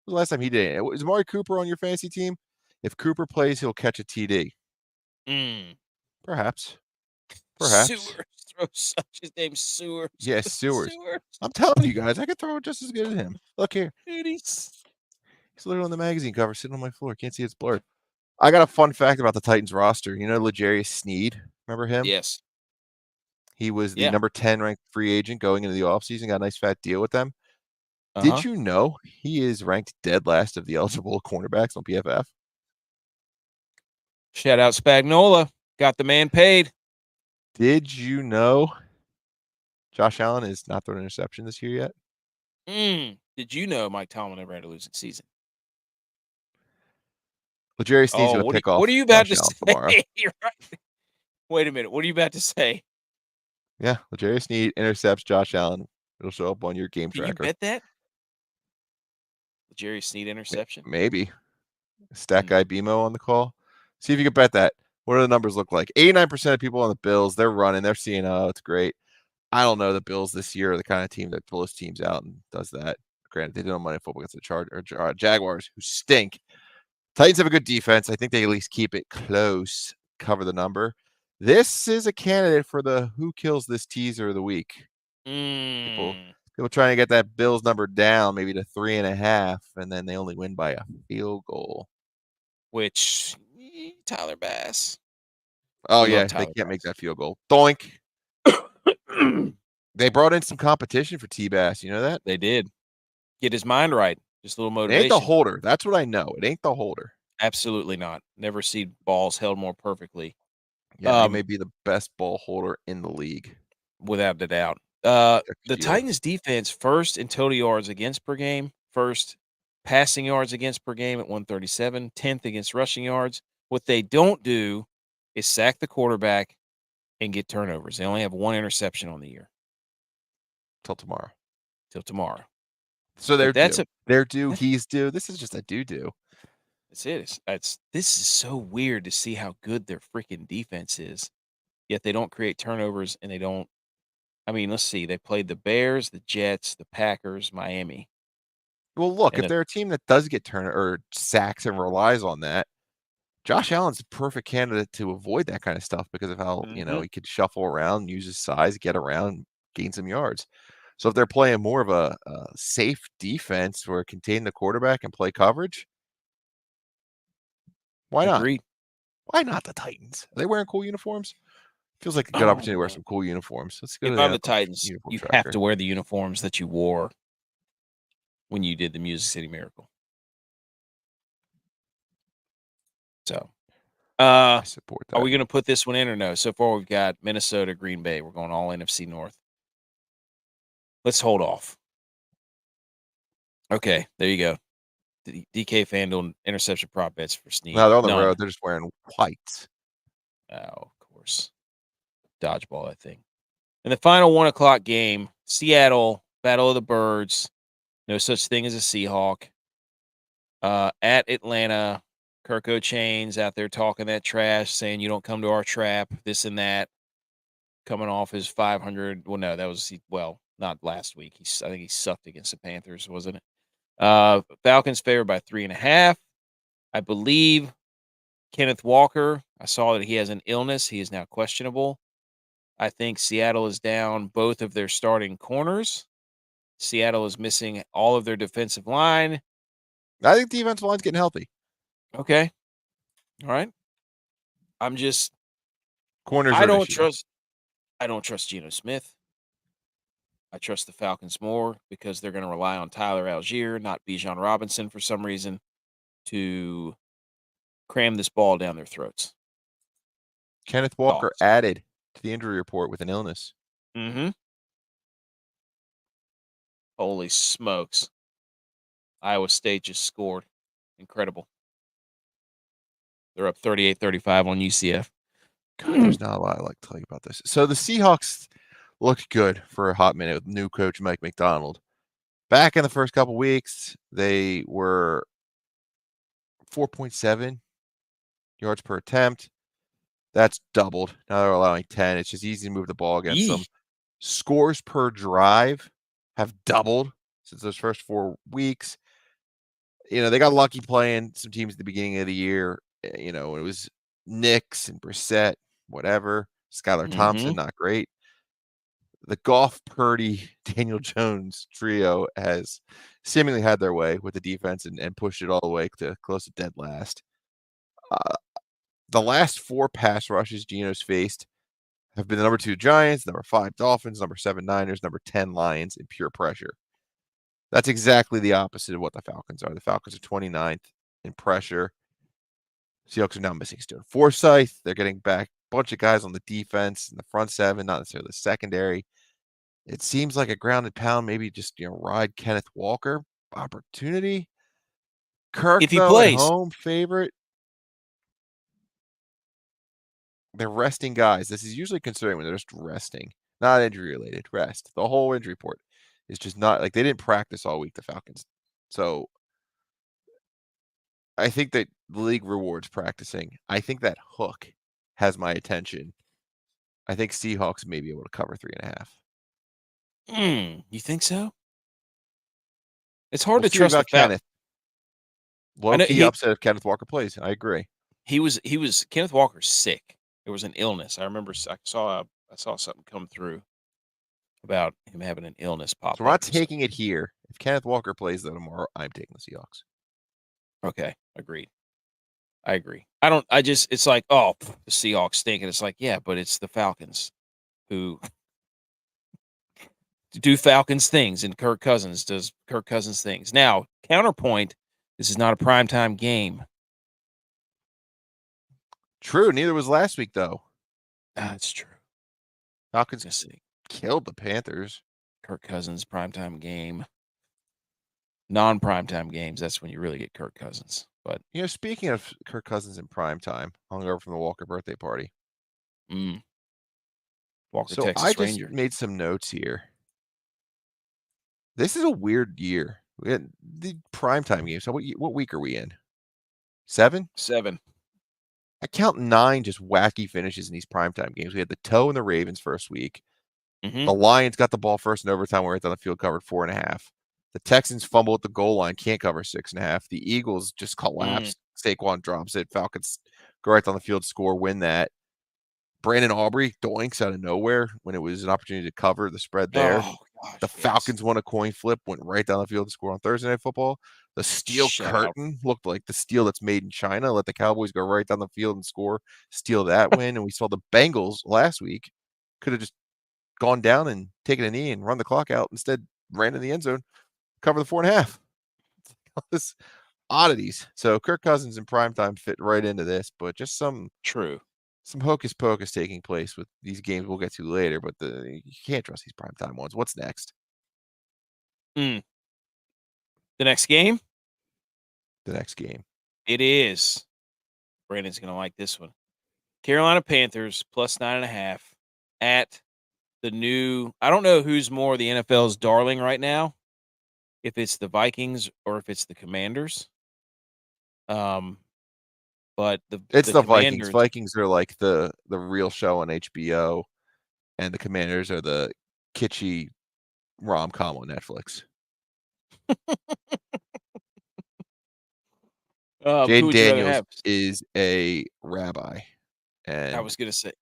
was the last time he did it? Is Amari Cooper on your fantasy team? If Cooper plays, he'll catch a TD. Perhaps. Sewers. Throw such his name Sewers. Yes, Sewers. I'm telling you guys, I could throw it just as good as him. Look here. Dude, he's literally on the magazine cover, sitting on my floor. Can't see it's blurred. I got a fun fact about the Titans roster. You know L'Jarius Sneed? Remember him? Yes. He was the number 10 ranked free agent going into the offseason. Got a nice fat deal with them. Did you know he is ranked dead last of the eligible cornerbacks on PFF? Shout out Spagnola. Got the man paid. Did you know Josh Allen is not throwing an interception this year yet? Did you know Mike Tomlin never had a losing season? L'Jarius Sneed's going to pick off what are you about Josh to Allen say? tomorrow. You're right. Wait a minute. What are you about to say? Yeah, L'Jarius Sneed intercepts Josh Allen. It'll show up on your game tracker. Can you bet that? L'Jarius Sneed interception? Maybe. Stat guy BMO on the call. See if you can bet that. What do the numbers look like? 89% of people on the Bills, they're running. They're seeing, oh, it's great. I don't know. The Bills this year are the kind of team that blows teams out and does that. Granted, they did on Monday Football against the Jaguars, who stink. Titans have a good defense. I think they at least keep it close, cover the number. This is a candidate for the who kills this teaser of the week. People trying to get that Bills number down maybe to 3.5, and then they only win by a field goal. Which Tyler Bass. Oh, yeah, they can't make that field goal. Doink. They brought in some competition for T-Bass. You know that? They did. Get his mind right. Just a little It ain't the motivation. holder. That's what I know. It ain't the holder. Absolutely not. Never see balls held more perfectly. Yeah, he may be the best ball holder in the league. Without a doubt. Next The year. Titans defense first in total yards against per game, first passing yards against per game at 137, 10th against rushing yards. What they don't do is sack the quarterback and get turnovers. They only have one interception on the year Till tomorrow. So they're that's due. They're due. He's due. This is just a due. That's it. This is so weird to see how good their freaking defense is. Yet they don't create turnovers and they don't. I mean, let's see. They played the Bears, the Jets, the Packers, Miami. Well, look, And if they're a team that does get or sacks and relies on that, Josh Allen's a perfect candidate to avoid that kind of stuff because of how, he could shuffle around, use his size, get around, gain some yards. So if they're playing more of a safe defense where contain the quarterback and play coverage, why not? Agreed. Why not the Titans? Are they wearing cool uniforms? Feels like a good opportunity to wear some cool uniforms. Let's go If to I'm the the Titans, uniform you tracker. have to wear the uniforms that you wore when you did the Music City Miracle. So, I support that. are we going to put this one in or no? So far, we've got Minnesota, Green Bay. We're going all NFC North. Let's hold off. Okay, there you go. DK FanDuel interception prop bets for Snead. No, they're on the road. They're just wearing white. Oh, of course. Dodgeball, that thing. And the final 1 o'clock game, Seattle, Battle of the Birds. No such thing as a Seahawk. At Atlanta, Kirk O'Chain's out there talking that trash, saying you don't come to our trap, this and that. Coming off his 500. Well, no, that was, not last week. I think he sucked against the Panthers, wasn't it? Falcons favored by 3.5. I believe Kenneth Walker, I saw that he has an illness. He is now questionable. I think Seattle is down both of their starting corners. Seattle is missing all of their defensive line. I think the defensive line's getting healthy. Okay. All right. I'm just corners. I don't trust Geno Smith. I trust the Falcons more because they're going to rely on Tyler Algier, not Bijan Robinson for some reason, to cram this ball down their throats. Kenneth Walker added to the injury report with an illness. Mm-hmm. Holy smokes. Iowa State just scored. Incredible. They're up 38-35 on UCF. God, there's not a lot I like to tell you about this. So the Seahawks looked good for a hot minute with new coach Mike McDonald. Back in the first couple weeks, they were 4.7 yards per attempt. That's doubled. Now they're allowing 10. It's just easy to move the ball against them. Scores per drive have doubled since those first 4 weeks. They got lucky playing some teams at the beginning of the year. It was Knicks and Brissett, whatever. Skylar Thompson, not great. The Goff, Purdy, Daniel Jones trio has seemingly had their way with the defense and pushed it all the way to close to dead last. The last 4 pass rushes Geno's faced have been the number 2 Giants, number 5 Dolphins, number 7 Niners, number 10 Lions in pure pressure. That's exactly the opposite of what the Falcons are. The Falcons are 29th in pressure. Seahawks are now missing Stone Forsythe. They're getting back a bunch of guys on the defense in the front 7, not necessarily the secondary. It seems like a grounded pound, maybe just ride Kenneth Walker opportunity. Kirk, if he though, plays at home favorite. They're resting guys. This is usually considering when they're just resting, not injury related. Rest. The whole injury report is just not like they didn't practice all week, the Falcons. So I think that the league rewards practicing. I think that hook has my attention. I think Seahawks may be able to cover 3.5. You think so? It's hard We'll to see trust about the Falcons. Kenneth. Low-key upset if Kenneth Walker plays. I agree. He was Kenneth Walker's sick. There was an illness. I remember I saw something come through about him having an illness pop So we're not up. taking it here. If Kenneth Walker plays though tomorrow, I'm taking the Seahawks. Okay, agreed. I agree. It's like, the Seahawks stink. And it's like, yeah, but it's the Falcons who do Falcons things, and Kirk Cousins does Kirk Cousins things. Now, counterpoint, this is not a primetime game. True. Neither was last week, though. That's true. Falcons Let's see. killed the Panthers. Kirk Cousins primetime game. Non-primetime games, that's when you really get Kirk Cousins. But Speaking of Kirk Cousins in prime time, hungover from the Walker birthday party. Walker, So Texas I just Ranger. made some notes here. This is a weird year. We had the primetime games. So what week are we in? 7? 7. I count 9 just wacky finishes in these primetime games. We had the toe in the Ravens first week. The Lions got the ball first in overtime. We're right down the field, covered 4.5. The Texans fumble at the goal line, can't cover 6.5. The Eagles just collapse. Saquon drops it. Falcons go right down the field, score, win that. Brandon Aubrey doinks out of nowhere when it was an opportunity to cover the spread there. Oh, gosh, The Falcons won a coin flip, went right down the field to score on Thursday Night Football. The steel curtain looked like the steel that's made in China. Let the Cowboys go right down the field and score, steal that win. And we saw the Bengals last week could have just gone down and taken a knee and run the clock out. Instead, ran in the end zone, cover the 4.5. All this oddities. So Kirk Cousins in primetime fit right into this, but just some hocus pocus taking place with these games we'll get to later, but you can't trust these primetime ones. What's next? The next game? The next game. It is. Brandon's going to like this one. Carolina Panthers plus 9.5 at the new, I don't know who's more the NFL's darling right now, if it's the Vikings or if it's the Commanders. But it's the Vikings. Commanders, Vikings are like the real show on HBO, and the Commanders are the kitschy rom-com on Netflix. Jade Daniels is a rabbi, and I was going to say,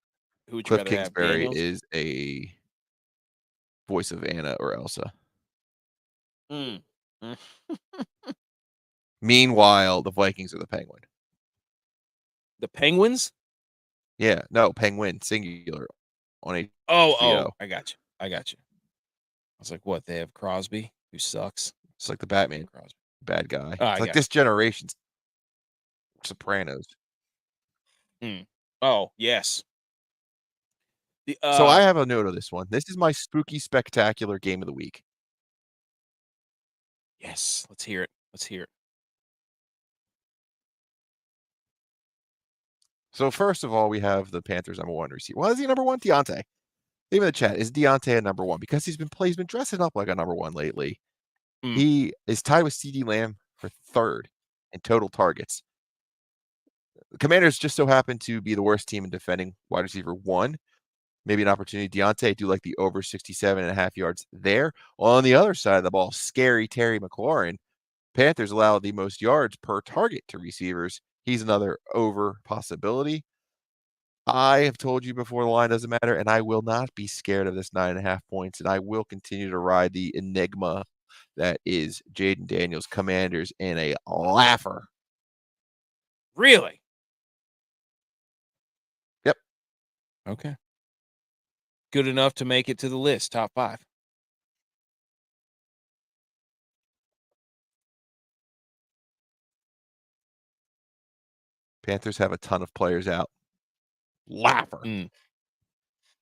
who would you Cliff rather Kingsbury have? is a voice of Anna or Elsa. Meanwhile, the Vikings are the Penguin. The Penguins? Yeah, no, Penguin, singular on HBO. Oh, I got you. I was like, what? They have Crosby, who sucks. It's like the Batman Crosby, bad guy. It's like this generation's Sopranos. Oh, yes. So I have a note of this one. This is my spooky, spectacular game of the week. Yes, let's hear it. So first of all, we have the Panthers' number 1 receiver. Well, is he number 1? Deontay. Leave in the chat. Is Deontay a number 1? Because he's been dressing up like a number 1 lately. He is tied with CeeDee Lamb for 3rd in total targets. The Commanders just so happen to be the worst team in defending wide receiver 1. Maybe an opportunity. Deontay, I do like the over 67.5 yards there. On the other side of the ball, scary Terry McLaurin. Panthers allow the most yards per target to receivers. He's another over possibility. I have told you before, the line doesn't matter, and I will not be scared of this 9.5 points, and I will continue to ride the enigma that is Jaden Daniels, Commanders, in a laugher. Really? Yep. Okay. Good enough to make it to the list, top 5. Panthers have a ton of players out. Laugher.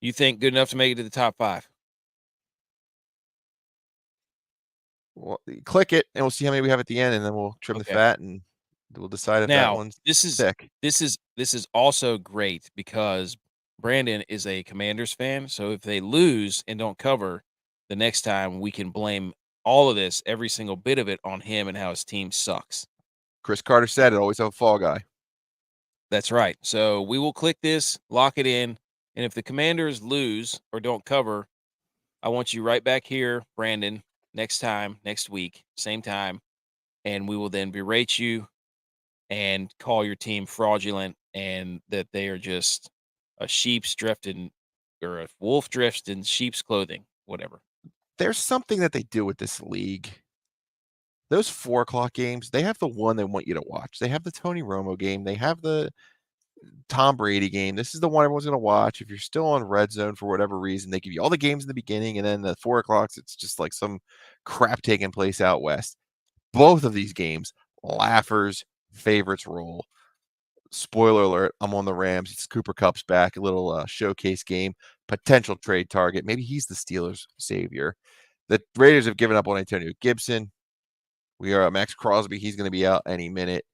You think good enough to make it to the top 5? Well, click it, and we'll see how many we have at the end, and then we'll trim the fat, and we'll decide if that one's thick. This is also great because Brandon is a Commanders fan, so if they lose and don't cover, the next time we can blame all of this, every single bit of it, on him and how his team sucks. Chris Carter said it, always have a fall guy. That's right. So we will click this, lock it in, and if the Commanders lose or don't cover, I want you right back here, Brandon, next week, same time, and we will then berate you and call your team fraudulent and that they are just a sheep's dressed in, or a wolf dressed in sheep's clothing, whatever. There's something that they do with this league. Those 4 o'clock games, they have the one they want you to watch. They have the Tony Romo game. They have the Tom Brady game. This is the one everyone's going to watch. If you're still on Red Zone for whatever reason, they give you all the games in the beginning, and then the 4 o'clocks, it's just like some crap taking place out west. Both of these games, laughers, favorites roll. Spoiler alert, I'm on the Rams. It's Cooper Kupp's back, a little showcase game, potential trade target. Maybe he's the Steelers' savior. The Raiders have given up on Antonio Gibson. We are Max Crosby. He's going to be out any minute.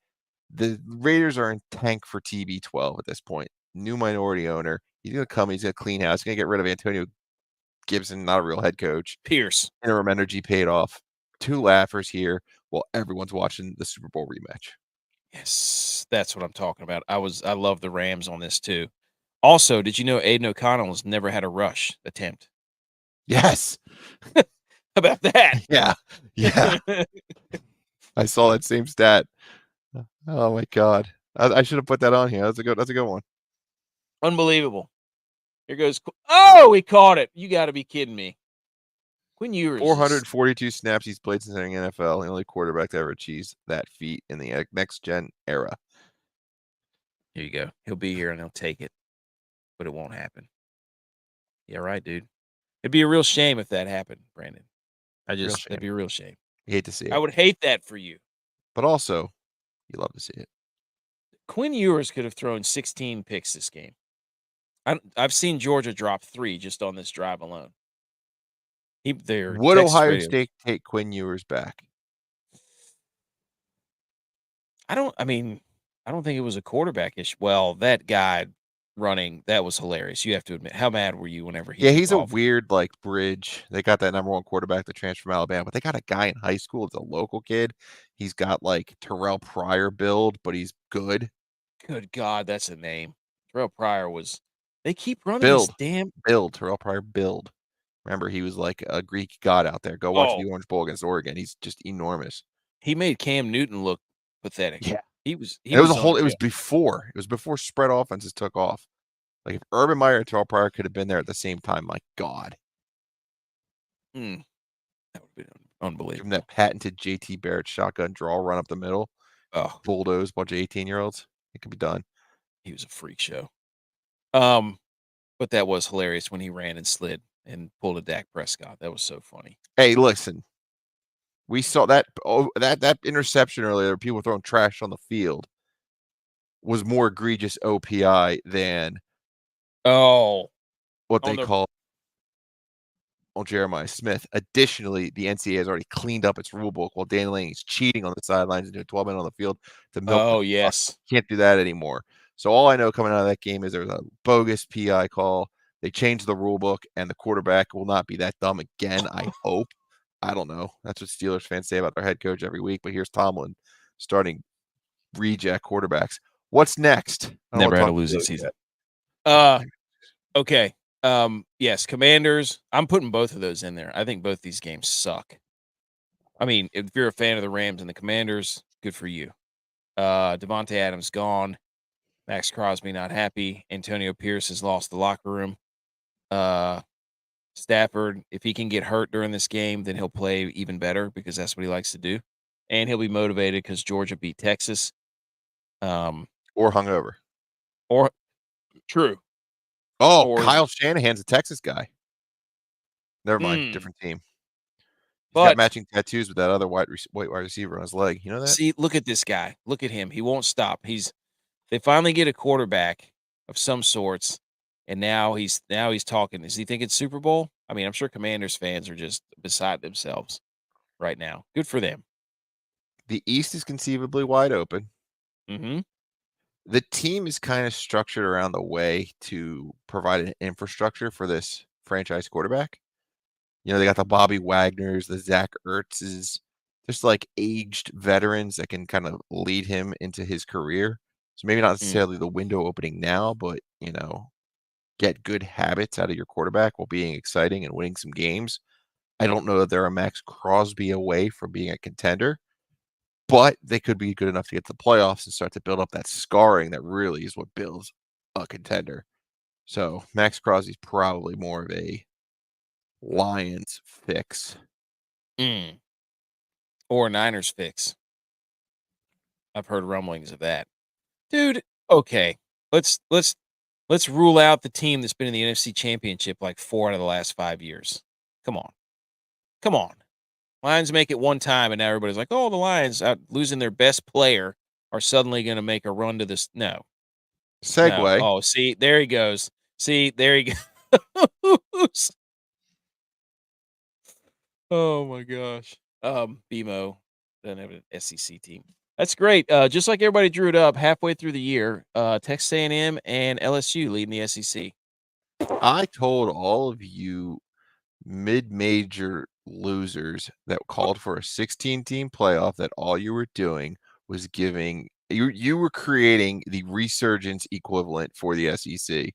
The Raiders are in tank for TB12 at this point. New minority owner. He's going to come. He's going to clean house. He's going to get rid of Antonio Gibson, not a real head coach. Pierce. Interim energy paid off. 2 laughers here while everyone's watching the Super Bowl rematch. Yes, that's what I'm talking about. I love the Rams on this too. Also, did you know Aiden O'Connell has never had a rush attempt? Yes. How about that? Yeah. Yeah. I saw that same stat. Oh my God. I should have put that on here. That's a good one. Unbelievable. Here goes. Oh, he caught it. You got to be kidding me. Quinn Ewers. 442 snaps he's played since entering NFL. The only quarterback to ever achieve that feat in the next gen era. Here you go. He'll be here and he'll take it, but it won't happen. Yeah, right, dude. It'd be a real shame if that happened, Brandon. It'd be a real shame. You hate to see it. I would hate that for you. But also, you love to see it. Quinn Ewers could have thrown 16 picks this game. I've seen Georgia drop 3 just on this drive alone. Would Ohio State take Quinn Ewers back? I don't think it was a quarterback issue. Well, that guy running, that was hilarious. You have to admit. How mad were you whenever he he's a weird bridge. They got that number 1 quarterback that transferred from Alabama, but they got a guy in high school. It's a local kid. He's got Terrell Pryor build, but he's good. Good God, that's a name. Terrell Pryor was. They keep running this damn Terrell Pryor build. Remember, he was like a Greek god out there. Go watch the Orange Bowl against Oregon. He's just enormous. He made Cam Newton look pathetic. Yeah, it was before spread offenses took off. Like if Urban Meyer and Terrell Pryor could have been there at the same time, my God. That would have been unbelievable. Give him that patented JT Barrett shotgun draw run up the middle. Bulldoze a bunch of 18-year-olds. It could be done. He was a freak show. But that was hilarious when he ran and slid and pulled a Dak Prescott. That was so funny. Hey, listen. We saw that interception earlier, people throwing trash on the field, was more egregious OPI than what they call on Jeremiah Smith. Additionally, the NCAA has already cleaned up its rule book while Dan Lanning is cheating on the sidelines and doing 12 men on the field to milk. Can't do that anymore. So all I know coming out of that game is there was a bogus PI call. They changed the rule book, and the quarterback will not be that dumb again, I hope. I don't know. That's what Steelers fans say about their head coach every week. But here's Tomlin starting reject quarterbacks. What's next? Never had a losing season. Okay. Yes, Commanders. I'm putting both of those in there. I think both these games suck. I mean, if you're a fan of the Rams and the Commanders, good for you. Devontae Adams gone. Max Crosby not happy. Antonio Pierce has lost the locker room. Stafford, if he can get hurt during this game, then he'll play even better because that's what he likes to do. And he'll be motivated because Georgia beat Texas. Or hungover. True. Kyle Shanahan's a Texas guy. Never mind. Different team. He's got matching tattoos with that other white wide receiver on his leg. You know that? See, look at this guy. Look at him. He won't stop. They finally get a quarterback of some sorts. And now he's talking. Is he thinking Super Bowl? I mean, I'm sure Commanders fans are just beside themselves right now. Good for them. The East is conceivably wide open. Mm-hmm. The team is kind of structured around the way to provide an infrastructure for this franchise quarterback. You know, they got the Bobby Wagners, the Zach Ertzes, just aged veterans that can kind of lead him into his career. So maybe not necessarily the window opening now, but, get good habits out of your quarterback while being exciting and winning some games. I don't know that they're a Max Crosby away from being a contender, but they could be good enough to get to the playoffs and start to build up that scarring that really is what builds a contender. So Max Crosby's probably more of a Lions fix. Or a Niners fix. I've heard rumblings of that. Dude, okay. let's rule out the team that's been in the NFC Championship like 4 out of the last 5 years. Come on. Lions make it one time, and now everybody's like, "Oh, the Lions losing their best player are suddenly going to make a run to this." No. Segue. Oh, see, there he goes. See, there he goes. Oh my gosh. BMO doesn't have an SEC team. That's great. Just like everybody drew it up halfway through the year, Texas A&M and LSU leading the SEC. I told all of you mid-major losers that called for a 16-team playoff that all you were doing was giving you were creating the resurgence equivalent for the SEC,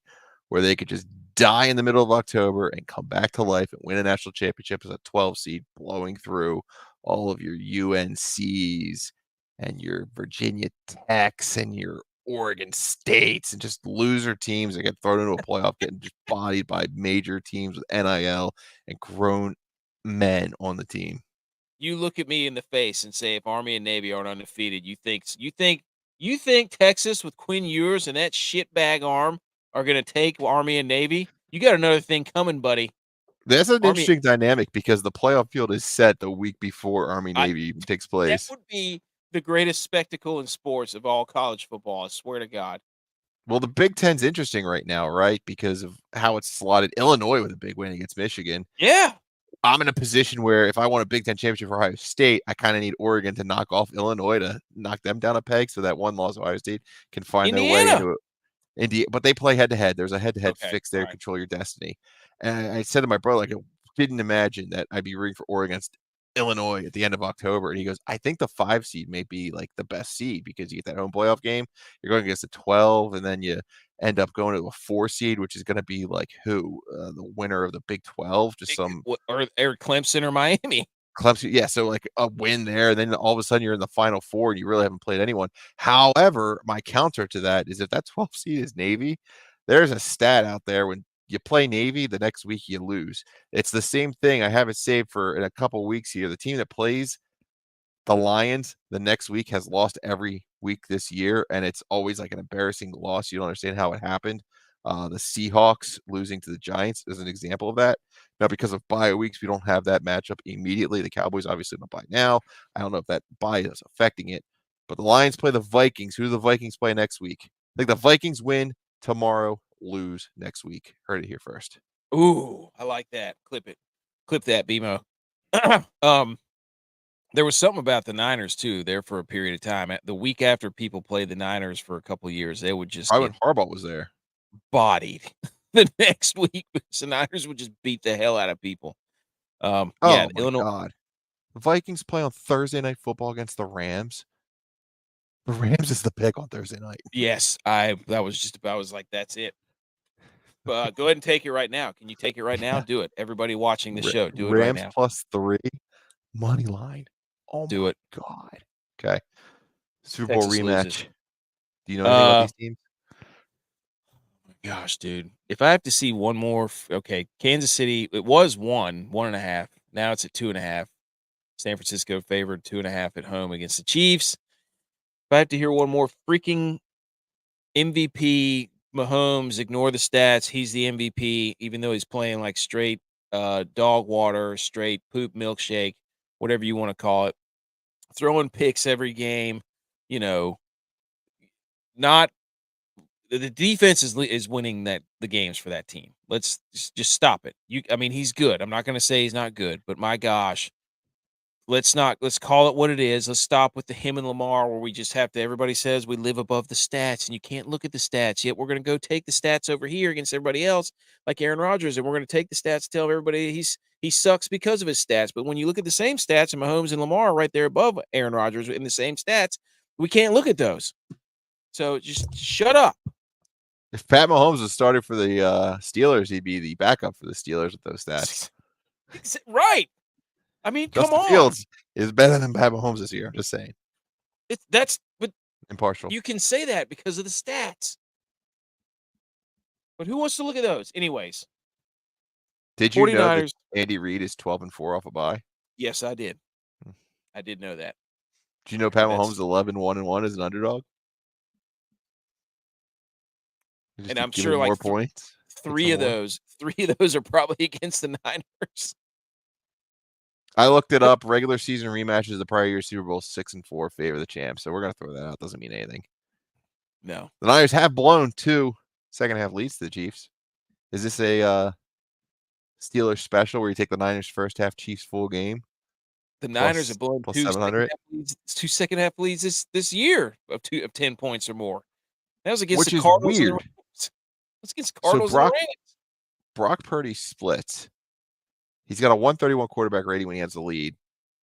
where they could just die in the middle of October and come back to life and win a national championship as a 12 seed, blowing through all of your UNCs and your Virginia Techs and your Oregon States and just loser teams that get thrown into a playoff, getting just bodied by major teams with NIL and grown men on the team. You look at me in the face and say, if Army and Navy aren't undefeated, you think Texas with Quinn Ewers and that shitbag arm are going to take Army and Navy? You got another thing coming, buddy. That's an interesting dynamic because the playoff field is set the week before Army-Navy takes place. That would be the greatest spectacle in sports of all college football, I swear to God. Well, the Big Ten's interesting right now, right? Because of how it's slotted. Illinois with a big win against Michigan. Yeah. I'm in a position where if I want a Big Ten championship for Ohio State, I kind of need Oregon to knock off Illinois to knock them down a peg so that one loss Ohio State can find their way into it. But they play head-to-head. There's a head-to-head fix there, control your destiny. And I said to my brother, like, I didn't imagine that I'd be rooting for Oregon against Illinois at the end of October. And he goes, I think the 5 seed may be like the best seed because you get that home playoff game. You're going against a 12, and then you end up going to a 4 seed, which is going to be like who? The winner of the Big 12, just some or Clemson or Miami. Clemson, yeah. So like a win there, and then all of a sudden you're in the Final Four, and you really haven't played anyone. However, my counter to that is if that 12 seed is Navy, there's a stat out there when you play Navy, the next week you lose. It's the same thing. I have it saved for in a couple weeks here. The team that plays the Lions the next week has lost every week this year, and it's always like an embarrassing loss. You don't understand how it happened. The Seahawks losing to the Giants is an example of that. Now, because of bye weeks, we don't have that matchup immediately. The Cowboys obviously don't bye now. I don't know if that bye is affecting it, but the Lions play the Vikings. Who do the Vikings play next week? I think the Vikings win tomorrow, lose next week. Heard it here first. Ooh, I like that. Clip it. Clip that, BMO. There was something about the Niners too there for a period of time. The week after people played the Niners for a couple of years, they would just Probably when Harbaugh was there. Bodied the next week because the Niners would just beat the hell out of people. Oh yeah, my God. The Vikings play on Thursday Night Football against the Rams. The Rams is the pick on Thursday night. Yes, I was like, that's it. Go ahead and take it right now. Can you take it right now? Do it. Everybody watching the show, do it right now. Rams +3 money line. Oh do my it. God. Okay. Super Texas Bowl rematch. loses. Do you know anything about these teams? Gosh, dude. If I have to see one more, okay, Kansas City, it was 1.5. Now it's at 2.5. San Francisco favored 2.5 at home against the Chiefs. If I have to hear one more freaking MVP, Mahomes, ignore the stats. He's the MVP, even though he's playing like straight dog water, straight poop milkshake, whatever you want to call it. Throwing picks every game, not the defense is winning the games for that team. Let's just stop it. He's good. I'm not going to say he's not good, but my gosh, let's call it what it is. Let's stop with the him and Lamar where we just have to, everybody says we live above the stats and you can't look at the stats yet. We're going to go take the stats over here against everybody else like Aaron Rodgers. And we're going to take the stats, tell everybody he sucks because of his stats. But when you look at the same stats and Mahomes and Lamar are right there above Aaron Rodgers in the same stats, we can't look at those. So just shut up. If Pat Mahomes was started for the Steelers, he'd be the backup for the Steelers with those stats. Right. I mean, Justin come on. Fields is better than Pat Mahomes this year. I'm just saying. But impartial. You can say that because of the stats. But who wants to look at those? Anyways. Did you know that Andy Reid is 12-4 off a bye? Yes, I did. I did know that. Do you know Pat Mahomes 11-1-1 as an underdog? Just And keep I'm giving sure him more like points. three of those are probably against the Niners. I looked it up. Regular season rematches of the prior year Super Bowl 6-4 favor the champ. So we're gonna throw that out. Doesn't mean anything. No. The Niners have blown 2 second-half leads to the Chiefs. Is this a Steelers special where you take the Niners first half, Chiefs full game? The Niners have blown plus two 700? second half leads this year of 10 points or more. That was against Which the is Cardinals and the weird. Rams. That's against So Cardinals and the Rams. Brock Purdy splits. He's got a 131 quarterback rating when he has the lead,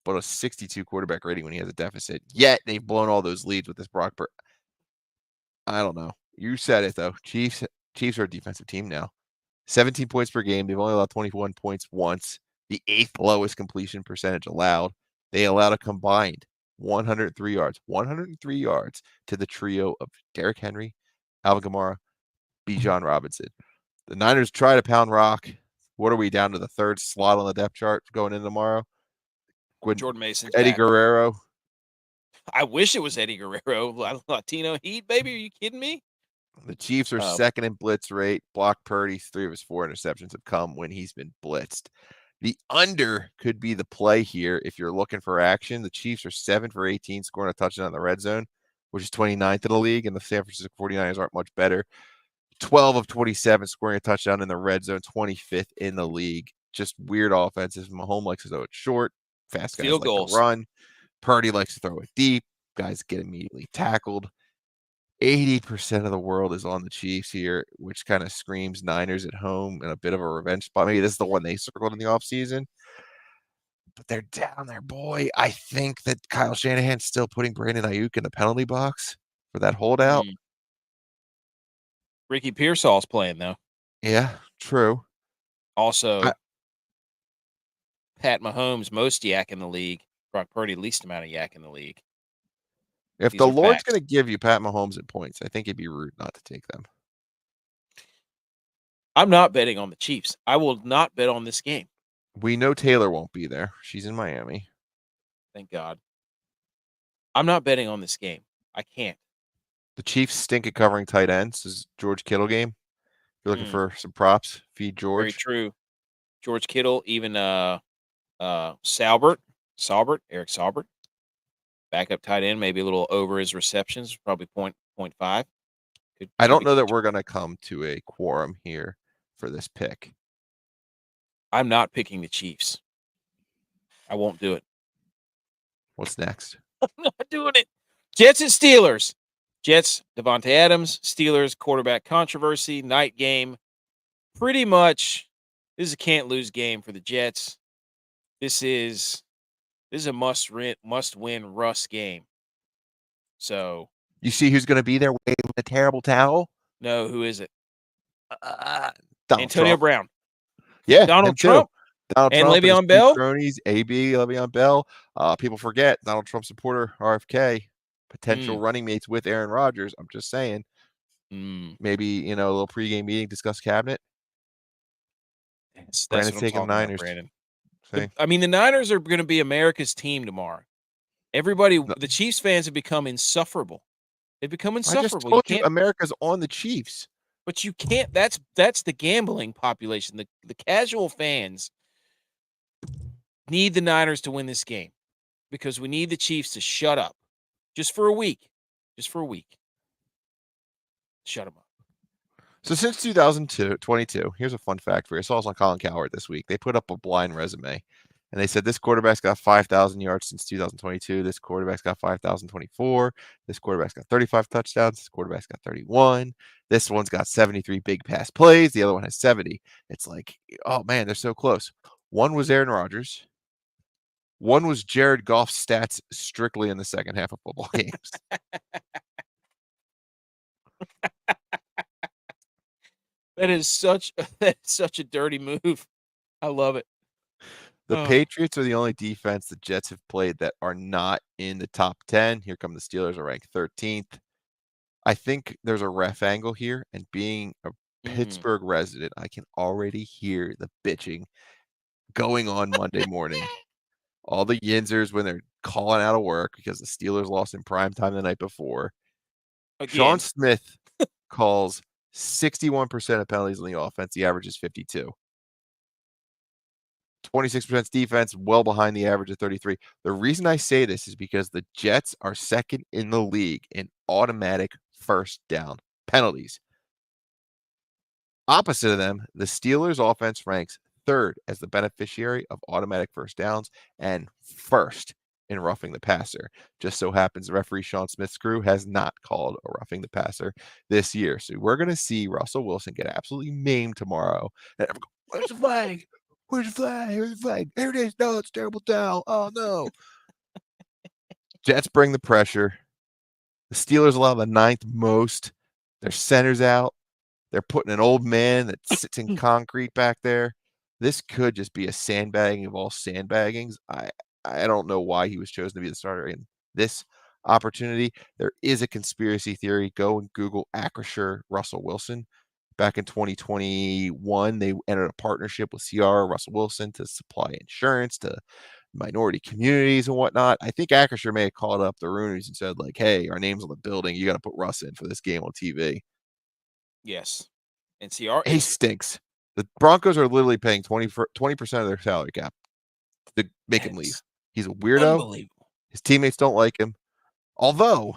but a 62 quarterback rating when he has a deficit. Yet they've blown all those leads with this Brock Purdy. I don't know. You said it though. Chiefs are a defensive team now. 17 points per game. They've only allowed 21 points once. The 8th lowest completion percentage allowed. They allowed a combined 103 yards. 103 yards to the trio of Derrick Henry, Alvin Kamara, Bijan Robinson. The Niners try to pound rock. What are we down to the 3rd slot on the depth chart going in tomorrow? Jordan Mason's Eddie back. Guerrero. I wish it was Eddie Guerrero. Latino Heat, baby. Are you kidding me? The Chiefs are 2nd in blitz rate. Block Purdy, 3 of his 4 interceptions have come when he's been blitzed. The under could be the play here if you're looking for action. The Chiefs are 7 for 18 scoring a touchdown in the red zone, which is 29th in the league, and the San Francisco 49ers aren't much better. 12 of 27 scoring a touchdown in the red zone, 25th in the league. Just weird offenses. Mahomes likes to throw it short. Fast guys Field like goals. to run. Purdy likes to throw it deep. Guys get immediately tackled. 80% of the world is on the Chiefs here, which kind of screams Niners at home and a bit of a revenge spot. Maybe this is the one they circled in the offseason. But they're down there, boy. I think that Kyle Shanahan's still putting Brandon Ayuk in the penalty box for that holdout. Ricky Pearsall's playing, though. Yeah, true. Also, Pat Mahomes, most yak in the league. Brock Purdy, least amount of yak in the league. If the Lord's going to give you Pat Mahomes in points, I think it'd be rude not to take them. I'm not betting on the Chiefs. I will not bet on this game. We know Taylor won't be there. She's in Miami. Thank God. I'm not betting on this game. I can't. The Chiefs stink at covering tight ends. This is George Kittle game. If you're looking for some props, feed George. Very true. George Kittle, even Eric Saubert, backup tight end, maybe a little over his receptions, probably 0.5. I don't know that we're going to come to a quorum here for this pick. I'm not picking the Chiefs. I won't do it. What's next? I'm not doing it. Jets and Steelers. Jets, Devontae Adams. Steelers, quarterback controversy. Night game. Pretty much, this is a can't-lose game for the Jets. This is a must-win Russ game. So you see who's going to be there waving a terrible towel? No, who is it? Antonio Brown. Yeah, Donald Trump. Donald and Trump Le'Veon Bell. Cronies, AB, Le'Veon Bell. People forget Donald Trump supporter RFK, potential running mates with Aaron Rodgers. I'm just saying. Maybe a little pregame meeting, discuss cabinet. That's Brandon's what I'm taking talking Niners. about, Brandon. The Niners are going to be America's team tomorrow. Everybody, the Chiefs fans have become insufferable. They've become insufferable. I just told you America's on the Chiefs. But you can't. That's the gambling population. The casual fans need the Niners to win this game because we need the Chiefs to shut up just for a week. Shut them up. So since 2022, here's a fun fact for you. I saw this on Colin Cowherd this week. They put up a blind resume, and they said this quarterback's got 5,000 yards since 2022. This quarterback's got 5,024. This quarterback's got 35 touchdowns. This quarterback's got 31. This one's got 73 big pass plays. The other one has 70. It's like, oh, man, they're so close. One was Aaron Rodgers. One was Jared Goff's stats strictly in the second half of football games. That is such a dirty move. I love it. The Patriots are the only defense the Jets have played that are not in the top 10. Here come the Steelers are ranked 13th. I think there's a ref angle here, and being a Pittsburgh resident, I can already hear the bitching going on Monday morning. All the Yinzers when they're calling out of work because the Steelers lost in primetime the night before. Again. Sean Smith calls 61% of penalties on the offense. The average is 52. 26% defense, well behind the average of 33. The reason I say this is because the Jets are second in the league in automatic first down penalties. Opposite of them, the Steelers' offense ranks third as the beneficiary of automatic first downs and first in roughing the passer. Just so happens the referee Sean Smith's crew has not called a roughing the passer this year. So we're going to see Russell Wilson get absolutely maimed tomorrow. And everyone go, where's the flag? Where's the flag? Where's the flag? There it is. No, it's terrible down. Oh, no. Jets bring the pressure. The Steelers allow the ninth most. Their center's out. They're putting an old man that sits in concrete back there. This could just be a sandbagging of all sandbaggings. I don't know why he was chosen to be the starter in this opportunity. There is a conspiracy theory. Go and Google Acrisure Russell Wilson. Back in 2021, they entered a partnership with CR Russell Wilson to supply insurance to minority communities and whatnot. I think Acrisure may have called up the Rooney's and said, like, hey, our name's on the building. You got to put Russ in for this game on TV. Yes. And CR He stinks. The Broncos are literally paying 20% of their salary cap to make him leave. He's a weirdo. Unbelievable. His teammates don't like him. Although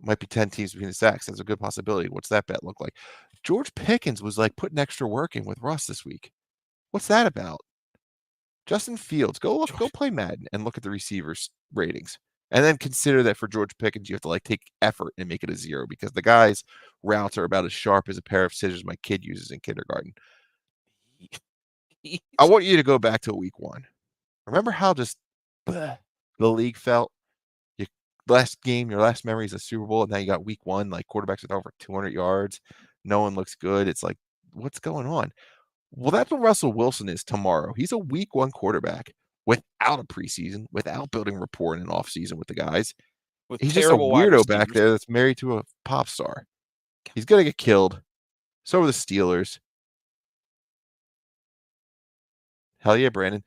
might be 10 teams between the sacks. That's a good possibility. What's that bet look like? George Pickens was like putting extra work in with Russ this week. What's that about? Justin Fields, go play Madden and look at the receivers' ratings. And then consider that for George Pickens, you have to like take effort and make it a 0 because the guy's routes are about as sharp as a pair of scissors my kid uses in kindergarten. I want you to go back to week 1. Remember how just the league felt? Your last game, your last memory is a Super Bowl, and now you got week 1, like quarterbacks with over 200 yards. No one looks good. It's like, what's going on? Well, that's what Russell Wilson is tomorrow. He's a week 1 quarterback without a preseason, without building rapport in an offseason with the guys. He's just a weirdo back there that's married to a pop star. He's going to get killed. So are the Steelers. Hell yeah, Brandon.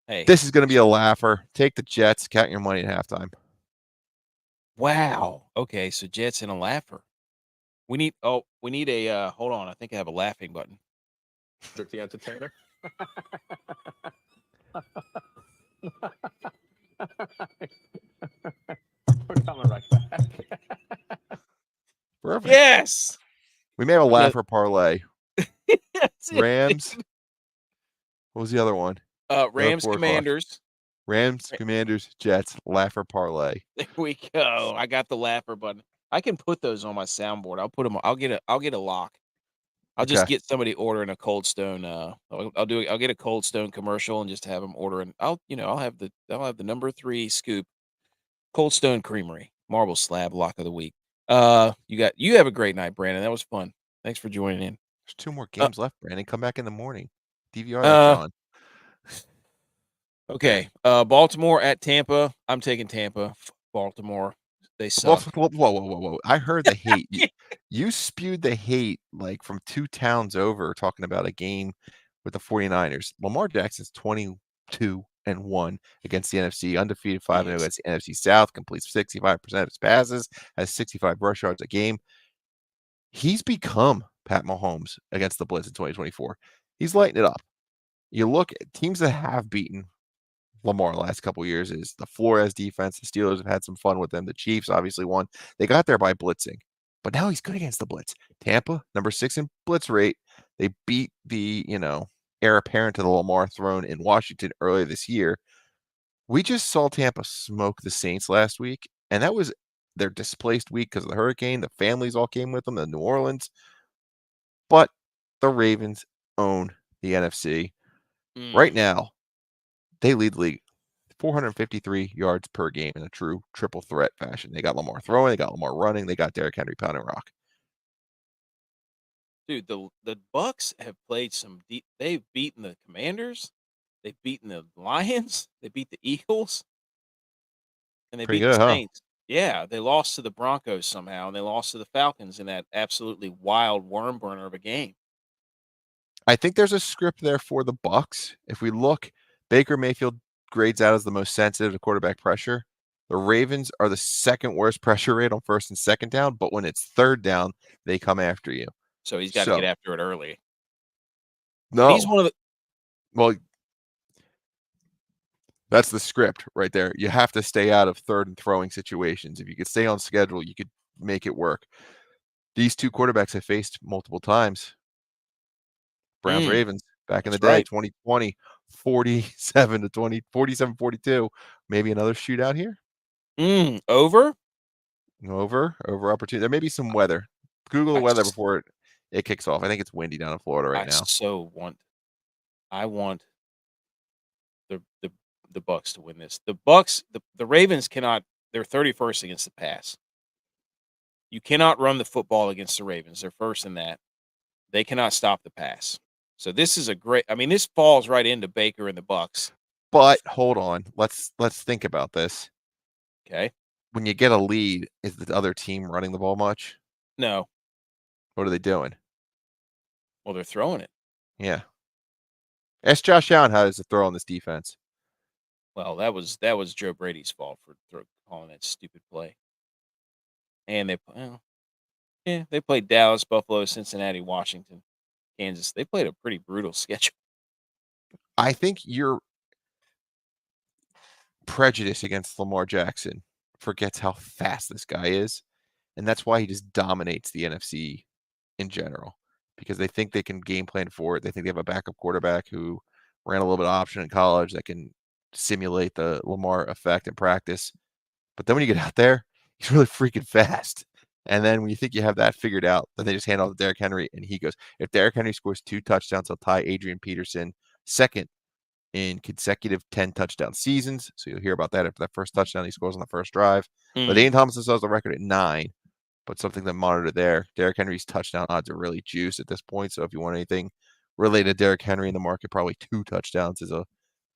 Hey, this is going to be a laugher. Take the Jets. Count your money at halftime. Wow. Okay, so Jets and a laugher. We need a hold on. I think I have a laughing button. The entertainer. We're coming right back. Perfect. Yes. We may have a laugher parlay. That's it. Rams. What was the other one? Rams, Commanders. Rams, Commanders, Jets, laugher parlay. There we go. I got the laugher button. I can put those on my soundboard. I'll put them. I'll get a lock. I'll just get somebody ordering a Cold Stone. I'll get a Cold Stone commercial and just have them ordering. I'll have the number 3 scoop Cold Stone Creamery marble slab lock of the week. You have a great night, Brandon. That was fun. Thanks for joining in. There's 2 more games left, Brandon. Come back in the morning. DVR that, John. Okay. Baltimore at Tampa. I'm taking Tampa. Baltimore. They suck. Whoa. I heard the hate. You spewed the hate like from 2 towns over talking about a game with the 49ers. Lamar Jackson's 22-1 against the NFC, undefeated 5-0 against the NFC South, completes 65% of his passes, has 65 rush yards a game. He's become Pat Mahomes against the Blitz in 2024. He's lighting it up. You look at teams that have beaten Lamar the last couple of years is the Flores defense. The Steelers have had some fun with them. The Chiefs obviously won. They got there by blitzing, but now he's good against the blitz. Tampa, number 6 in blitz rate. They beat the, heir apparent to the Lamar throne in Washington earlier this year. We just saw Tampa smoke the Saints last week, and that was their displaced week because of the hurricane. The families all came with them in New Orleans, but the Ravens own the NFC. Right now, they lead the league 453 yards per game in a true triple threat fashion. They got Lamar throwing, they got Lamar running, they got Derrick Henry pounding rock. Dude, the Bucks have played some deep. They've beaten the Commanders, they've beaten the Lions, they beat the Eagles, and they beat the Saints. Yeah, they lost to the Broncos somehow, and they lost to the Falcons in that absolutely wild worm burner of a game. I think there's a script there for the Bucks. If we look, Baker Mayfield grades out as the most sensitive to quarterback pressure. The Ravens are the second worst pressure rate on first and second down, but when it's third down, they come after you. So he's got to get after it early. No. He's one of the. Well, that's the script right there. You have to stay out of third and throwing situations. If you could stay on schedule, you could make it work. These two quarterbacks have faced multiple times. Browns Ravens back in the day, 2020, 47-20, 47-42. Maybe another shootout here. Over opportunity. There may be some weather. Google the weather before it kicks off. I think it's windy down in Florida right now. I want the Bucks to win this. The Bucks, the Ravens cannot. They're 31st against the pass. You cannot run the football against the Ravens. They're first in that. They cannot stop the pass. So this is a great. I mean, this falls right into Baker and the Bucks. But hold on, let's think about this. Okay. When you get a lead, is the other team running the ball much? No. What are they doing? Well, they're throwing it. Yeah. Ask Josh Allen how does it throw on this defense. Well, that was Joe Brady's fault for calling that stupid play. And they played Dallas, Buffalo, Cincinnati, Washington, Kansas. They played a pretty brutal schedule. I think your prejudice against Lamar Jackson forgets how fast this guy is, and that's why he just dominates the NFC in general, because they think they can game plan for it. They think they have a backup quarterback who ran a little bit of option in college that can simulate the Lamar effect in practice. But then when you get out there, he's really freaking fast. And then when you think you have that figured out, then they just hand off to Derrick Henry, and he goes. If Derrick Henry scores 2 touchdowns, he'll tie Adrian Peterson second in consecutive 10 touchdown seasons. So you'll hear about that after that first touchdown he scores on the first drive. But Dane Thompson still has the record at 9. But something to monitor there. Derrick Henry's touchdown odds are really juiced at this point. So if you want anything related to Derrick Henry in the market, probably 2 touchdowns is a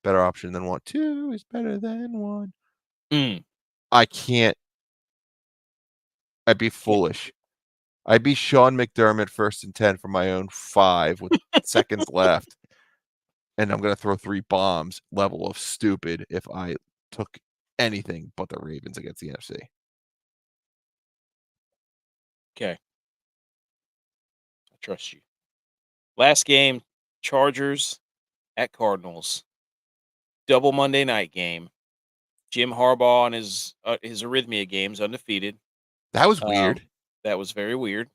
better option than 1. 2 is better than 1. I can't. I'd be foolish. I'd be Sean McDermott 1st and 10 from my own 5 with seconds left. And I'm going to throw 3 bombs level of stupid if I took anything but the Ravens against the NFC. Okay. I trust you. Last game, Chargers at Cardinals. Double Monday night game. Jim Harbaugh on his arrhythmia games undefeated. That was weird. That was very weird.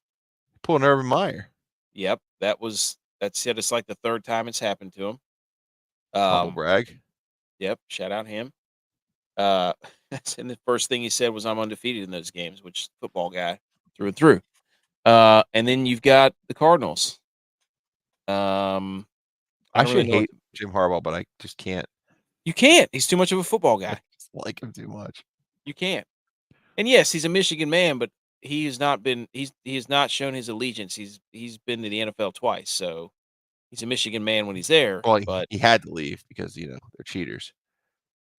Pulling Urban Meyer. Yep. That's it. It's like the 3rd time it's happened to him. Humble brag. Yep. Shout out him. And the first thing he said was, "I'm undefeated in those games," which football guy through and through. And then you've got the Cardinals. I should hate Jim Harbaugh, but I just can't. You can't. He's too much of a football guy. I just like him too much. You can't. And yes, he's a Michigan man, but he has not been. He has not shown his allegiance. He's been to the NFL twice, so he's a Michigan man when he's there. Well, but he had to leave because they're cheaters.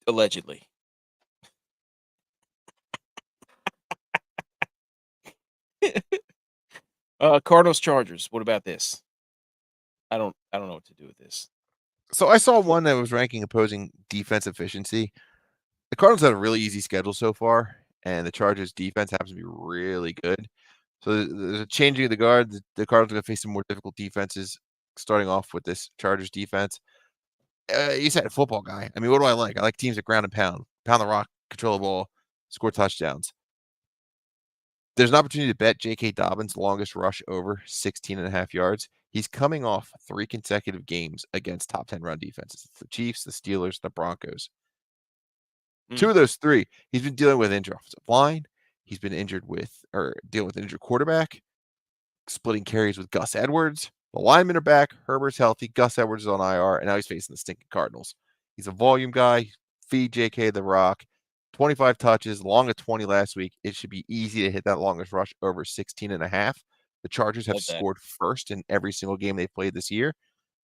Allegedly. Cardinals Chargers. What about this? I don't know what to do with this. So I saw one that was ranking opposing defense efficiency. The Cardinals had a really easy schedule so far, and the Chargers defense happens to be really good. So there's a changing of the guard. The Cardinals are going to face some more difficult defenses, starting off with this Chargers defense. You said a football guy. I mean, what do I like? I like teams that ground and pound the rock, control the ball, score touchdowns. There's an opportunity to bet J.K. Dobbins' longest rush over 16.5 yards. He's coming off 3 consecutive games against top 10 run defenses. It's the Chiefs, the Steelers, the Broncos. 2 of those 3, he's been dealing with injured offensive line. He's been dealing with an injured quarterback, splitting carries with Gus Edwards. The linemen are back. Herbert's healthy. Gus Edwards is on IR, and now he's facing the stinking Cardinals. He's a volume guy. Feed J.K. the rock. 25 touches, long of 20 last week. It should be easy to hit that longest rush over 16.5. The Chargers have scored first in every single game they've played this year.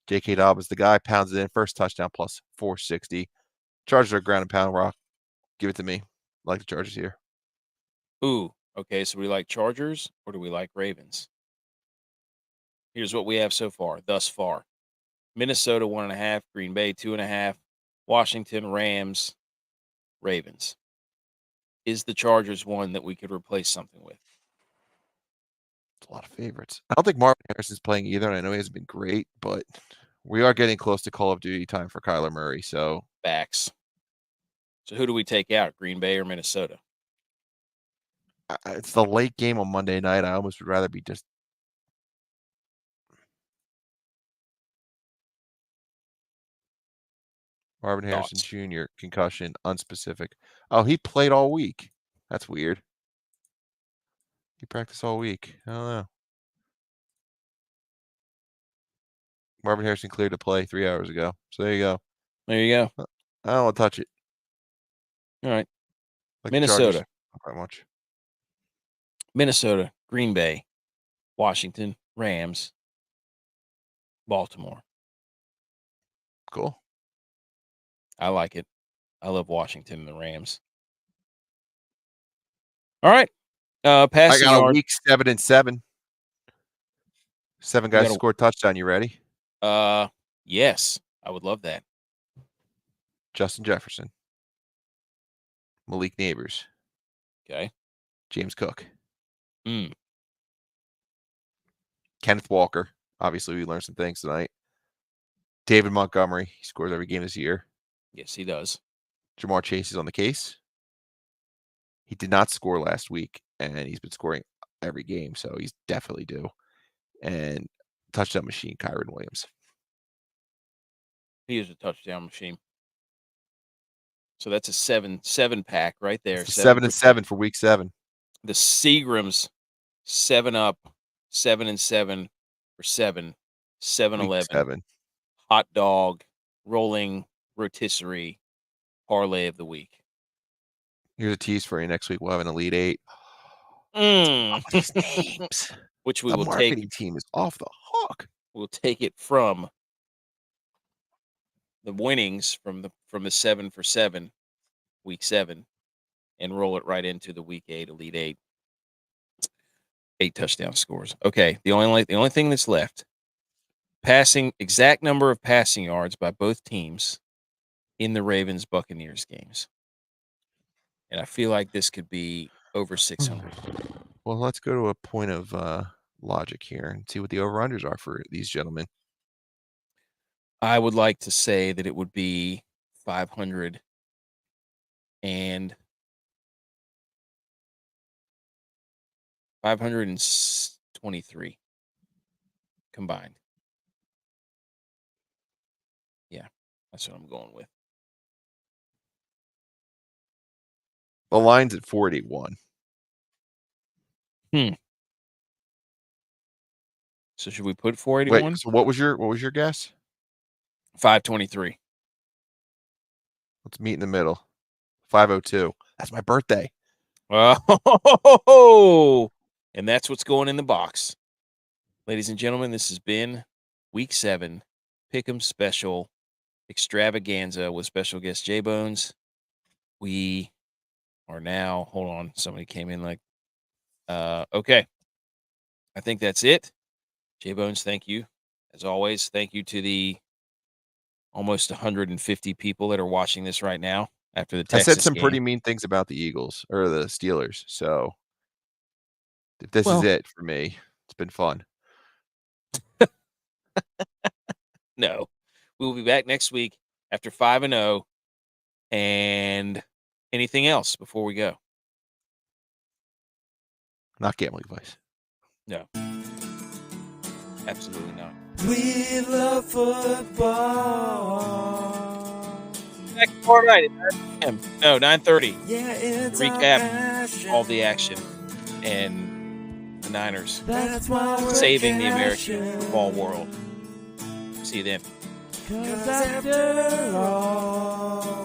J.K. Dobbins, the guy, pounds it in. First touchdown plus 460. Chargers are ground and pound rock. Give it to me. I like the Chargers here. Ooh, okay. So we like Chargers or do we like Ravens? Here's what we have so far, thus far. Minnesota 1.5, Green Bay 2.5, Washington, Rams, Ravens. is the Chargers one that we could replace something with? It's a lot of favorites. I don't think Marvin Harrison's playing either, and I know he hasn't been great, but we are getting close to Call of Duty time for Kyler Murray. So Backs. So who do we take out, Green Bay or Minnesota? it's the late game on Monday night. I almost would rather be just Marvin Harrison Thoughts? Jr. concussion, unspecific. Oh, he played all week. That's weird. He practiced all week. I don't know. Marvin Harrison cleared to play 3 hours ago. So there you go. There you go. I don't want to touch it. All right. Like Minnesota. Not quite much. Minnesota, Green Bay, Washington, Rams, Baltimore. Cool. I like it. I love Washington and the Rams. All right. I Passing got a yard. week 7 and 7. 7 guys got a- scored touchdown. You ready? Yes, I would love that. Justin Jefferson, Malik Neighbors, Okay. James Cook, Mm. Kenneth Walker. Obviously, we learned some things tonight. David Montgomery. He scores every game this year. Yes, he does. Jamar Chase is on the case. He did not score last week, and he's been scoring every game, so he's definitely due. And touchdown machine, Kyron Williams. He is a touchdown machine. So that's a 7 pack right there. 7 and 7 for week 7. The Seagrams 7 up, 7 and 7 for 7, 7-11. 7. Hot dog, rolling rotisserie parlay of the week. Here's a tease for you. Next week we'll have an Elite 8. Mm. These names. Which we The will marketing take. team is off the hook. We'll take it from the winnings from the 7 for 7, week 7, and roll it right into the week 8 Elite 8. 8 touchdown scores. Okay, the only thing that's left, exact number of passing yards by both teams in the Ravens Buccaneers games. And I feel like this could be over 600. Well, let's go to a point of logic here and see what the over-unders are for these gentlemen. I would like to say that it would be 500 and 523 combined. Yeah, that's what I'm going with. The line's at 481. So should we put 481? Wait, so what was your guess? 523. Let's meet in the middle. 502. That's my birthday. Oh, and that's what's going in the box. Ladies and gentlemen, this has been week 7 Pick'em Special Extravaganza with special guest JBonez. We are now, hold on, somebody came in like, okay. I think that's it. JBonez, thank you. As always, thank you to the almost 150 people that are watching this right now after the Texas I said some game. pretty mean things about the Eagles or the Steelers. So if this is it for me, it's been fun. No, we will be back next week after 5-0. And anything else before we go? Not gambling advice. No, absolutely not. We love football. Back tomorrow night at 9 p.m. No, 9:30. Yeah, it's Recap all the action and the Niners That's why we're saving the cashing. American football world. See you then. 'Cause after all,